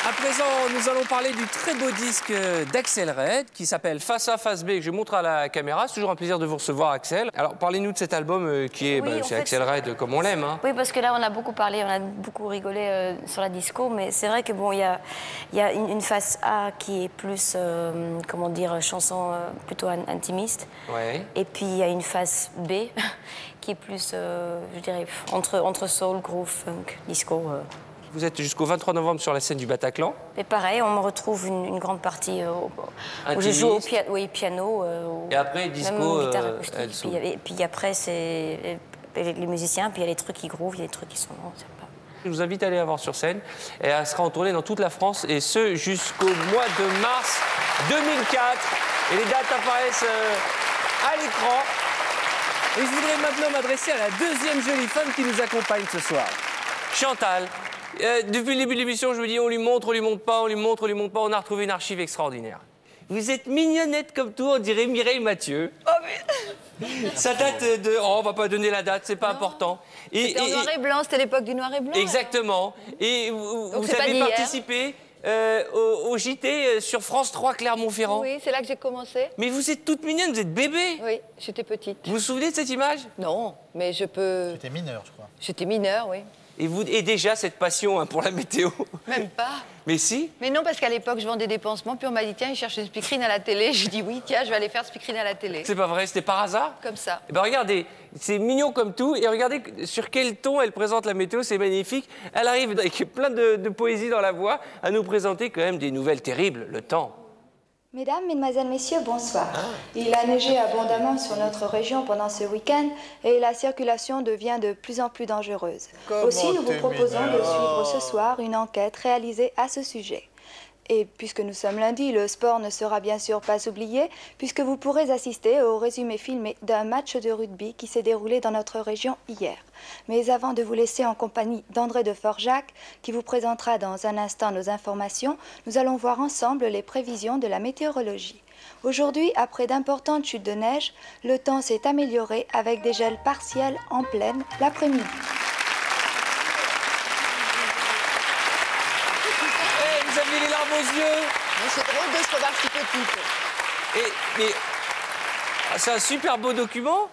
À présent, nous allons parler du très beau disque d'Axel Red qui s'appelle Face A, Face B, que je montre à la caméra. C'est toujours un plaisir de vous recevoir, Axel. Alors, parlez-nous de cet album qui est, c'est Axel Red comme on l'aime. Hein. Oui, parce que là, on a beaucoup parlé, on a beaucoup rigolé sur la disco, mais c'est vrai que bon, il y a une face A qui est plus, comment dire, chanson plutôt intimiste. Ouais. Et puis il y a une face B qui est plus, je dirais, entre soul, groove, funk, disco. Vous êtes jusqu'au 23 novembre sur la scène du Bataclan. Et pareil, on me retrouve une grande partie où je joue au piano. Et après, disco, même guitare acoustique. Et puis après, c'est les musiciens, puis il y a les trucs qui groove, il y a les trucs qui sont... Non, c'est pas... Je vous invite à aller la voir sur scène. Et elle sera en tournée dans toute la France, et ce, jusqu'au mois de mars 2004. Et les dates apparaissent à l'écran. Et je voudrais maintenant m'adresser à la deuxième jolie femme qui nous accompagne ce soir. Chantal. Depuis le début de l'émission, je me dis on lui montre pas, on lui montre pas. On a retrouvé une archive extraordinaire. Vous êtes mignonnette comme tout, on dirait Mireille Mathieu. Oh, mais... Ça date de... Oh, on va pas donner la date, c'est pas important. C'était en noir et blanc, c'était l'époque du noir et blanc. Exactement. Et vous avez participé au JT sur France 3 Clermont-Ferrand. Oui, c'est là que j'ai commencé. Mais vous êtes toute mignonne, vous êtes bébé. Oui, j'étais petite. Vous vous souvenez de cette image? Non, mais je peux... J'étais mineur, je crois. J'étais mineure, oui. Et déjà cette passion pour la météo? Même pas. Mais si? Mais non, parce qu'à l'époque, je vendais des pansements, puis on m'a dit, tiens, il cherche une speakerine à la télé. J'ai dit, oui, tiens, je vais aller faire speakerine à la télé. C'est pas vrai, c'était par hasard? Comme ça. Eh ben regardez, c'est mignon comme tout, et regardez sur quel ton elle présente la météo, c'est magnifique. Elle arrive avec plein de poésie dans la voix à nous présenter quand même des nouvelles terribles, le temps. Mesdames, Mesdemoiselles, Messieurs, bonsoir. Il a neigé abondamment sur notre région pendant ce week-end et la circulation devient de plus en plus dangereuse. Aussi, nous vous proposons de suivre ce soir une enquête réalisée à ce sujet. Et puisque nous sommes lundi, le sport ne sera bien sûr pas oublié, puisque vous pourrez assister au résumé filmé d'un match de rugby qui s'est déroulé dans notre région hier. Mais avant de vous laisser en compagnie d'André de Forjac, qui vous présentera dans un instant nos informations, nous allons voir ensemble les prévisions de la météorologie. Aujourd'hui, après d'importantes chutes de neige, le temps s'est amélioré avec des gels partiels en pleine l'après-midi. Vous avez les larmes aux yeux. C'est drôle de se voir si petite. Mais c'est un super beau document.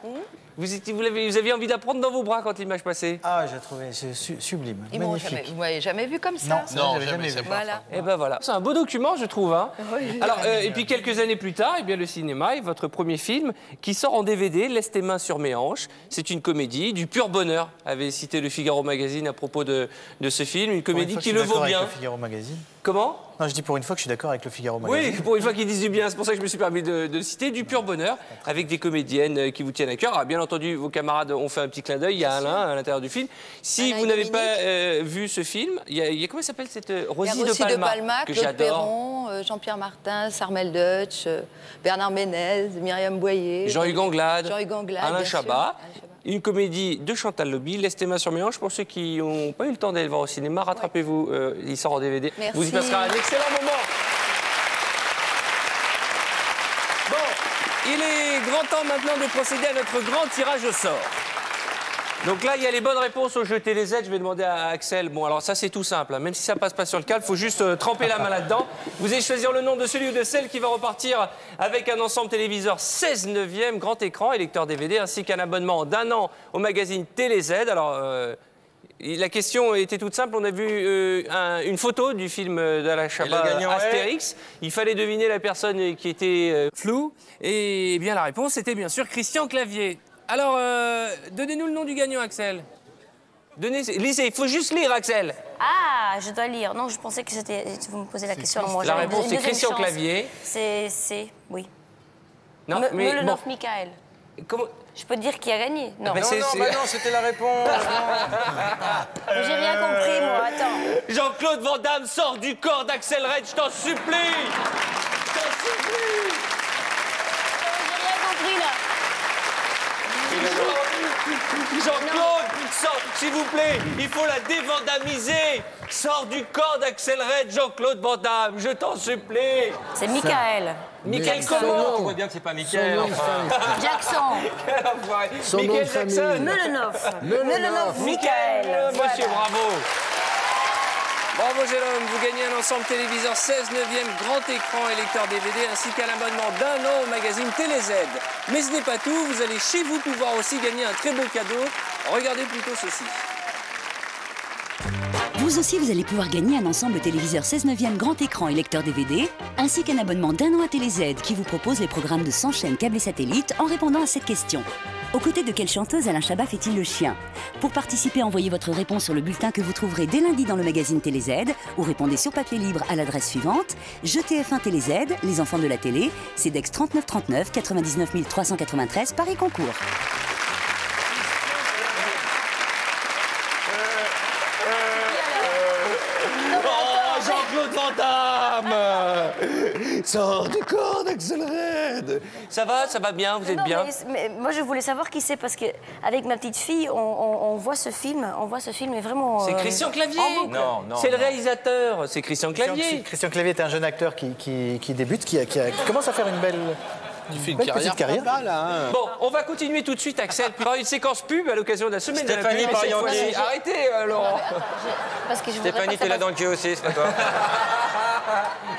Vous aviez envie d'apprendre dans vos bras quand l'image passait. Ah, j'ai trouvé sublime, magnifique. Vous m'avez jamais vu comme ça? Non, jamais vu. Voilà. Et ben voilà, c'est un beau document, je trouve. Hein. Oui. Alors, et puis quelques années plus tard, eh bien, le cinéma est votre premier film qui sort en DVD, Laisse tes mains sur mes hanches. C'est une comédie du pur bonheur, avait cité le Figaro Magazine à propos de ce film, une comédie qui le vaut bien. Avec le Figaro Magazine. Comment? Non, je dis pour une fois que je suis d'accord avec le Figaro Magazine. Oui, pour une fois qu'ils disent du bien, c'est pour ça que je me suis permis de le citer, du pur bonheur, avec des comédiennes qui vous tiennent à cœur. Alors, bien entendu, vos camarades ont fait un petit clin d'œil, il y a Alain à l'intérieur du film. Si vous n'avez pas vu ce film, il y a comment s'appelle cette Rosie de Palma, que Claude j'adore. Perron, Jean-Pierre Martin, Sarmel Deutsch, Bernard Ménez, Myriam Boyer, Jean-Hugues Anglade, Alain Alain Chabat. Une comédie de Chantal Lobby, Laisse tes mains sur mes hanches. Pour ceux qui n'ont pas eu le temps d'aller le voir au cinéma, rattrapez-vous, il sort en DVD. Merci. Vous y passerez un excellent moment. Bon, il est grand temps maintenant de procéder à notre grand tirage au sort. Donc là, il y a les bonnes réponses au jeu TéléZ. Je vais demander à Axel. Bon, alors ça, c'est tout simple. Hein. Même si ça passe pas sur le câble, il faut juste tremper la main là-dedans. Vous allez choisir le nom de celui ou de celle qui va repartir avec un ensemble téléviseur 16/9, grand écran et lecteur DVD, ainsi qu'un abonnement d'1 an au magazine TéléZ. Alors, la question était toute simple. On a vu une photo du film d'Alain Chabat, Astérix. Il fallait deviner la personne qui était floue. Et bien, la réponse était bien sûr Christian Clavier. Alors, donnez-nous le nom du gagnant, Axel. Lisez, il faut juste lire, Axel. Ah, je dois lire. Non, je pensais que c'était... Vous me posez la question à moi. La réponse, c'est Christian Clavier. C'est... Oui. Non, mais Melenov, bon. Michael. Comment... Je peux te dire qui a gagné. Non, non, c'était la réponse. J'ai rien compris, moi. Attends. Jean-Claude Van Damme sort du corps d'Axel Red, je t'en supplie. Je t'en supplie. J'ai rien compris, là. Jean-Claude, sort, s'il vous plaît, il faut la dévandamiser. Sors du corps d'Axel Red, Jean-Claude Van Damme, je t'en supplie. C'est Michael. Michael comment? On voit bien que c'est pas Michael. Jackson. Michael Jackson. Melenov, Michael. Monsieur, bravo. Bravo Jérôme, vous gagnez un ensemble téléviseur 16 neuvième grand écran et lecteur DVD ainsi qu'un abonnement d'1 an au magazine TéléZ. Mais ce n'est pas tout, vous allez chez vous pouvoir aussi gagner un très beau cadeau. Regardez plutôt ceci. Vous aussi, vous allez pouvoir gagner un ensemble téléviseur 16 neuvième grand écran et lecteur DVD, ainsi qu'un abonnement d'1 an à TéléZ qui vous propose les programmes de 100 chaînes câbles et satellites en répondant à cette question. Aux côtés de quelle chanteuse Alain Chabat fait-il le chien? Pour participer, envoyez votre réponse sur le bulletin que vous trouverez dès lundi dans le magazine TéléZ ou répondez sur papier libre à l'adresse suivante: JTF1 TéléZ, les enfants de la télé, CEDEX 3939 99 393 Paris Concours. Jean-Claude Van Damme. Sors du corps d'Axel Red. Ça va bien, vous êtes Non, bien? mais moi, je voulais savoir qui c'est parce qu'avec ma petite fille, on voit ce film. On voit ce film et vraiment. C'est Christian Clavier. Non. C'est le réalisateur. C'est Christian Clavier. Christian Clavier est un jeune acteur qui débute, qui commence à faire une belle. Petite carrière. Pas mal, hein. Bon, on va continuer tout de suite, Axel. Il y aura une séquence pub à l'occasion de la semaine Stéphanie de la pub. Parianti. Arrêtez, Laurent. Parce que je voudrais Stéphanie, pas t'es là dans le queue aussi, c'est pas toi.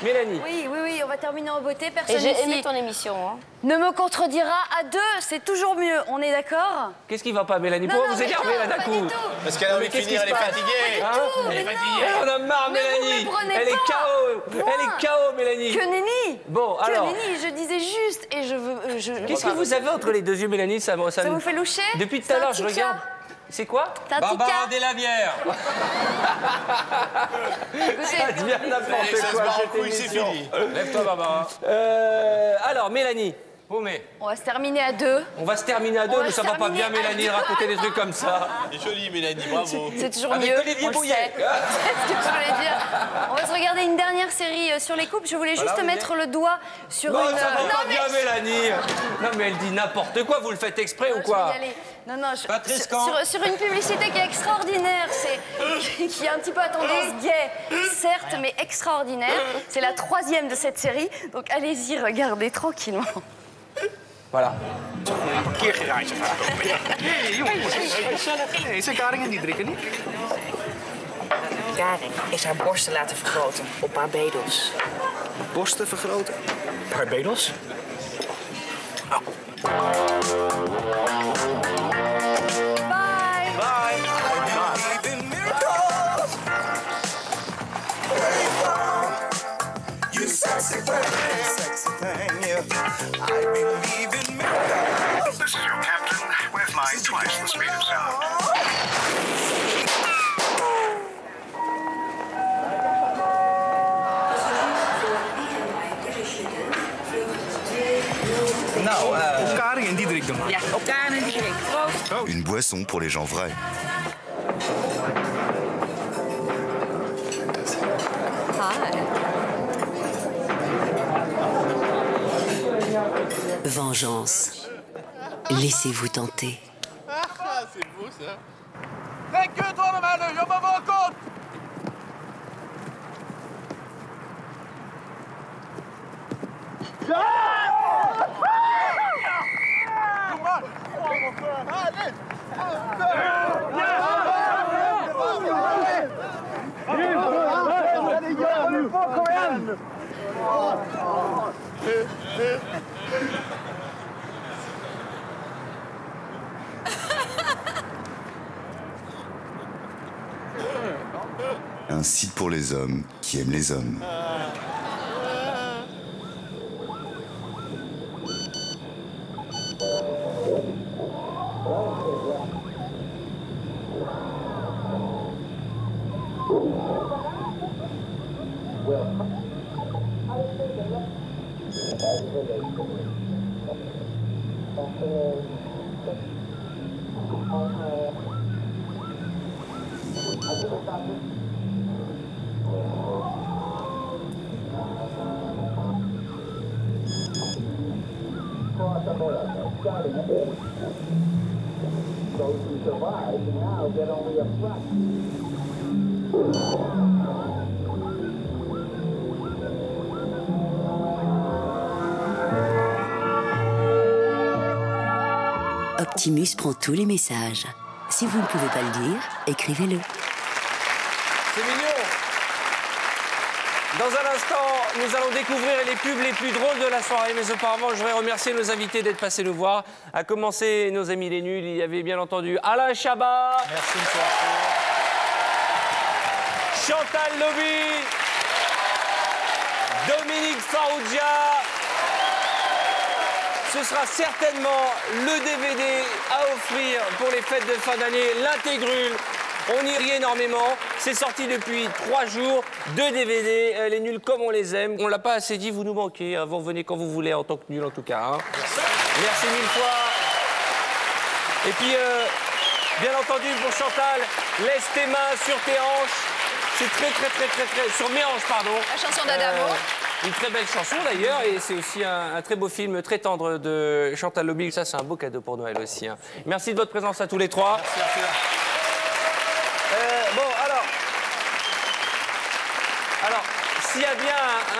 Mélanie. Oui, on va terminer en beauté. Personne Et j'ai ici aimé ton émission. Hein. ne me contredira à deux, c'est toujours mieux. On est d'accord? Qu'est-ce qui va pas, Mélanie? Pourquoi vous énervez là d'un coup? Parce qu'elle a envie de finir, elle est fatiguée. Elle est fatiguée. On a marre, Mélanie. Elle est KO. Elle est KO, Mélanie. Que nenni. Bon, alors. Que nenni, je disais juste et je veux. Qu'est-ce que vous avez entre les deux yeux, Mélanie? Ça vous fait loucher? Depuis tout à l'heure, je regarde. C'est quoi? Barbara Delavière. Ça devient n'importe quoi, cette émission. Lève-toi, Barbara. Alors, Mélanie. On va se terminer à deux. On va se terminer à deux, mais ça va pas bien, Mélanie, de raconter des trucs comme ça. C'est joli, Mélanie, bravo. C'est toujours Avec mieux. Olivier on le Bouillet. sait. C'est ce que je voulais dire. On va se regarder une dernière série sur les couples. Je voulais juste mettre le doigt sur Non, une. ça va pas mais- bien, Mélanie. Non, mais elle dit n'importe quoi. Vous le faites exprès ou Je vais quoi? y aller. Non, Patrice Caen. sur une publicité qui est extraordinaire, qui est un petit peu à tendance gay, certes, mais extraordinaire. C'est la 3e de cette série, donc allez-y, regardez tranquillement. Voilà. Parkeergarage gaat komen. Hé, jongens. Gezellig. Nee, zijn Karin en Diederik niet? Karin is haar borsten laten vergroten op Barbados. Borsten vergroten? Barbados? Bye. You sexy thing, yeah. I believe in miracles. This is your captain. We're flying twice the speed of sound. Nou, op Karin en Diederik dan maar. Ja, op Karin en Diederik. Proost. Une boisson pour les gens vrais. Vengeance. Laissez-vous tenter. C'est beau, ça. Trek ut honom här nu, jobba bakåt! Un site pour les hommes qui aiment les hommes. Those who survive now get only a Optimus prend tous les messages. Si vous ne pouvez pas le dire, écrivez-le. C'est mignon. Dans un instant, nous allons découvrir les pubs les plus drôles de la soirée. Mais auparavant, je voudrais remercier nos invités d'être passés nous voir. À commencer, nos amis les nuls, il y avait bien entendu Alain Chabat. Merci, M. Chantal Lobby. Dominique Farrugia. Ce sera certainement le DVD à offrir pour les fêtes de fin d'année, l'Intégrule. On y rit énormément. C'est sorti depuis 3 jours. 2 DVD, les nuls comme on les aime. On l'a pas assez dit, vous nous manquez. Hein. Vous revenez quand vous voulez en tant que nuls en tout cas. Hein. Merci 1000 fois. Et puis, bien entendu, pour Chantal, laisse tes mains sur tes hanches. C'est très, sur mes hanches, pardon. La chanson d'Adamo. Une très belle chanson d'ailleurs, et c'est aussi un très beau film très tendre de Chantal Lobby. Ça, c'est un beau cadeau pour Noël aussi. Hein. Merci de votre présence à tous les trois. Merci, Arthur. Bon, alors, s'il y a bien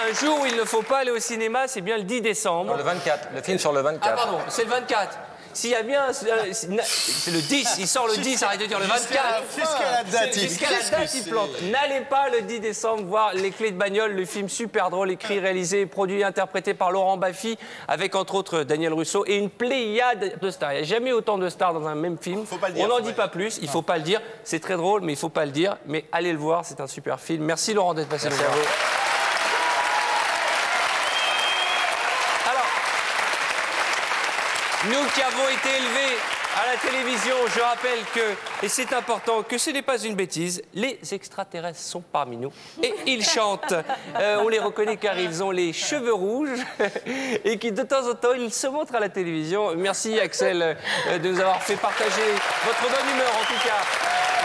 un jour où il ne faut pas aller au cinéma, c'est bien le 10 décembre. Non, le 24, le film sur le 24. Ah pardon, c'est le 24. S'il y a bien... C'est le 10, il sort le 10, arrête de dire le 24. Jusqu'à la date, Il plante. N'allez pas le 10 décembre voir Les Clés de bagnole, le film super drôle, écrit, réalisé, produit et interprété par Laurent Baffy, avec entre autres Daniel Russo et une pléiade de stars. Il n'y a jamais autant de stars dans un même film. Faut pas le dire, on n'en dit pas plus, il ne faut pas le dire. C'est très drôle, mais il ne faut pas le dire. Mais allez le voir, c'est un super film. Merci Laurent d'être passé nous voir. Nous qui avons été élevés à la télévision, je rappelle que, et c'est important, que ce n'est pas une bêtise, les extraterrestres sont parmi nous et ils chantent. On les reconnaît car ils ont les cheveux rouges et qui de temps en temps, ils se montrent à la télévision. Merci Axel de nous avoir fait partager votre bonne humeur en tout cas.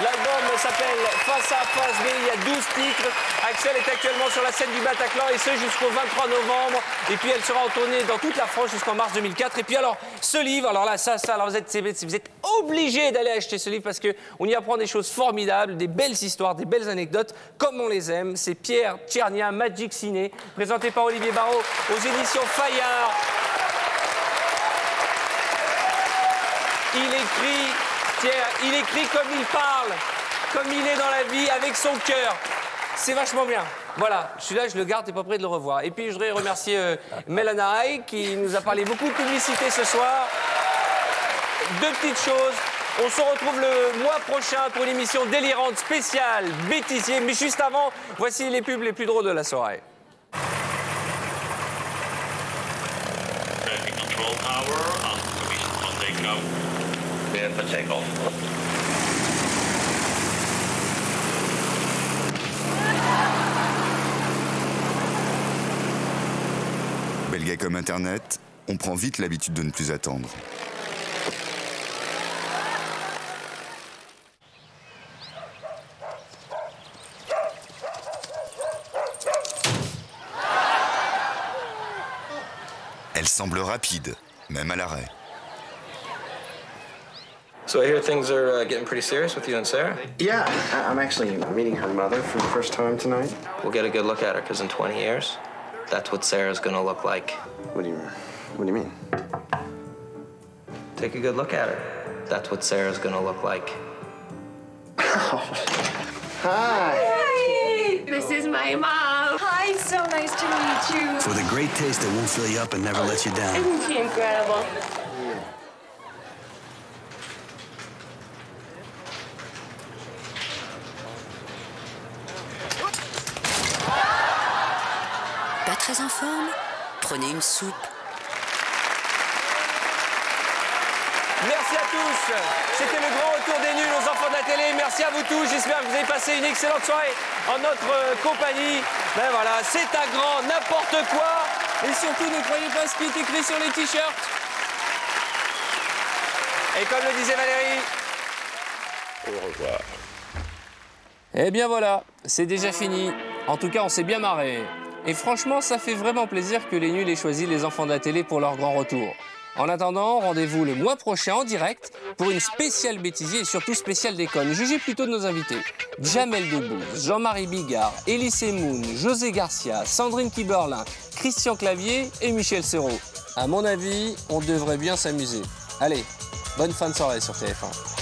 L'album s'appelle Face à Face B, il y a 12 titres. Axel est actuellement sur la scène du Bataclan et ce jusqu'au 23 novembre. Et puis elle sera en tournée dans toute la France jusqu'en mars 2004. Et puis alors, ce livre, alors là, alors vous êtes obligés d'aller acheter ce livre parce qu'on y apprend des choses formidables, des belles histoires, des belles anecdotes, comme on les aime. C'est Pierre Tchernia, Magic Ciné, présenté par Olivier Barrault aux éditions Fayard. Il écrit comme il parle, comme il est dans la vie, avec son cœur. C'est vachement bien. Voilà, celui-là, je le garde, t'es pas prêt de le revoir. Et puis, je voudrais remercier Mélana Hay, qui nous a parlé beaucoup de publicité ce soir. 2 petites choses. On se retrouve le mois prochain pour une émission délirante spéciale bêtisier. Mais juste avant, voici les pubs les plus drôles de la soirée. Control tower, permission for takeoff. Clear for takeoff. Belga comme Internet, on prend vite l'habitude de ne plus attendre. Elle semble rapide, même à l'arrêt. So I hear things are getting pretty serious with you and Sarah. Yeah, I'm actually meeting her mother for the first time tonight. We'll get a good look at her, because in 20 years, that's what Sarah's gonna look like. What do you mean? Take a good look at her. That's what Sarah's gonna look like. Hi. Hi! This is my mom. Hi, so nice to meet you. For the great taste that won't fill you up and never let you down. Isn't she incredible? Pas très en forme? Prenez une soupe. Merci à tous. C'était le grand retour des nuls aux enfants de la télé. Merci à vous tous. J'espère que vous avez passé une excellente soirée en notre compagnie. Ben voilà, c'est un grand n'importe quoi. Et surtout, ne croyez pas ce qui est écrit sur les t-shirts. Et comme le disait Valérie... Au revoir. Eh bien voilà, c'est déjà fini. En tout cas, on s'est bien marré. Et franchement, ça fait vraiment plaisir que les nuls aient choisi les enfants de la télé pour leur grand retour. En attendant, rendez-vous le mois prochain en direct pour une spéciale bêtisier et surtout spéciale déconne. Jugez plutôt de nos invités. Jamel Debbouze, Jean-Marie Bigard, Elie Moon, José Garcia, Sandrine Kiberlin, Christian Clavier et Michel Serrault. À mon avis, on devrait bien s'amuser. Allez, bonne fin de soirée sur TF1.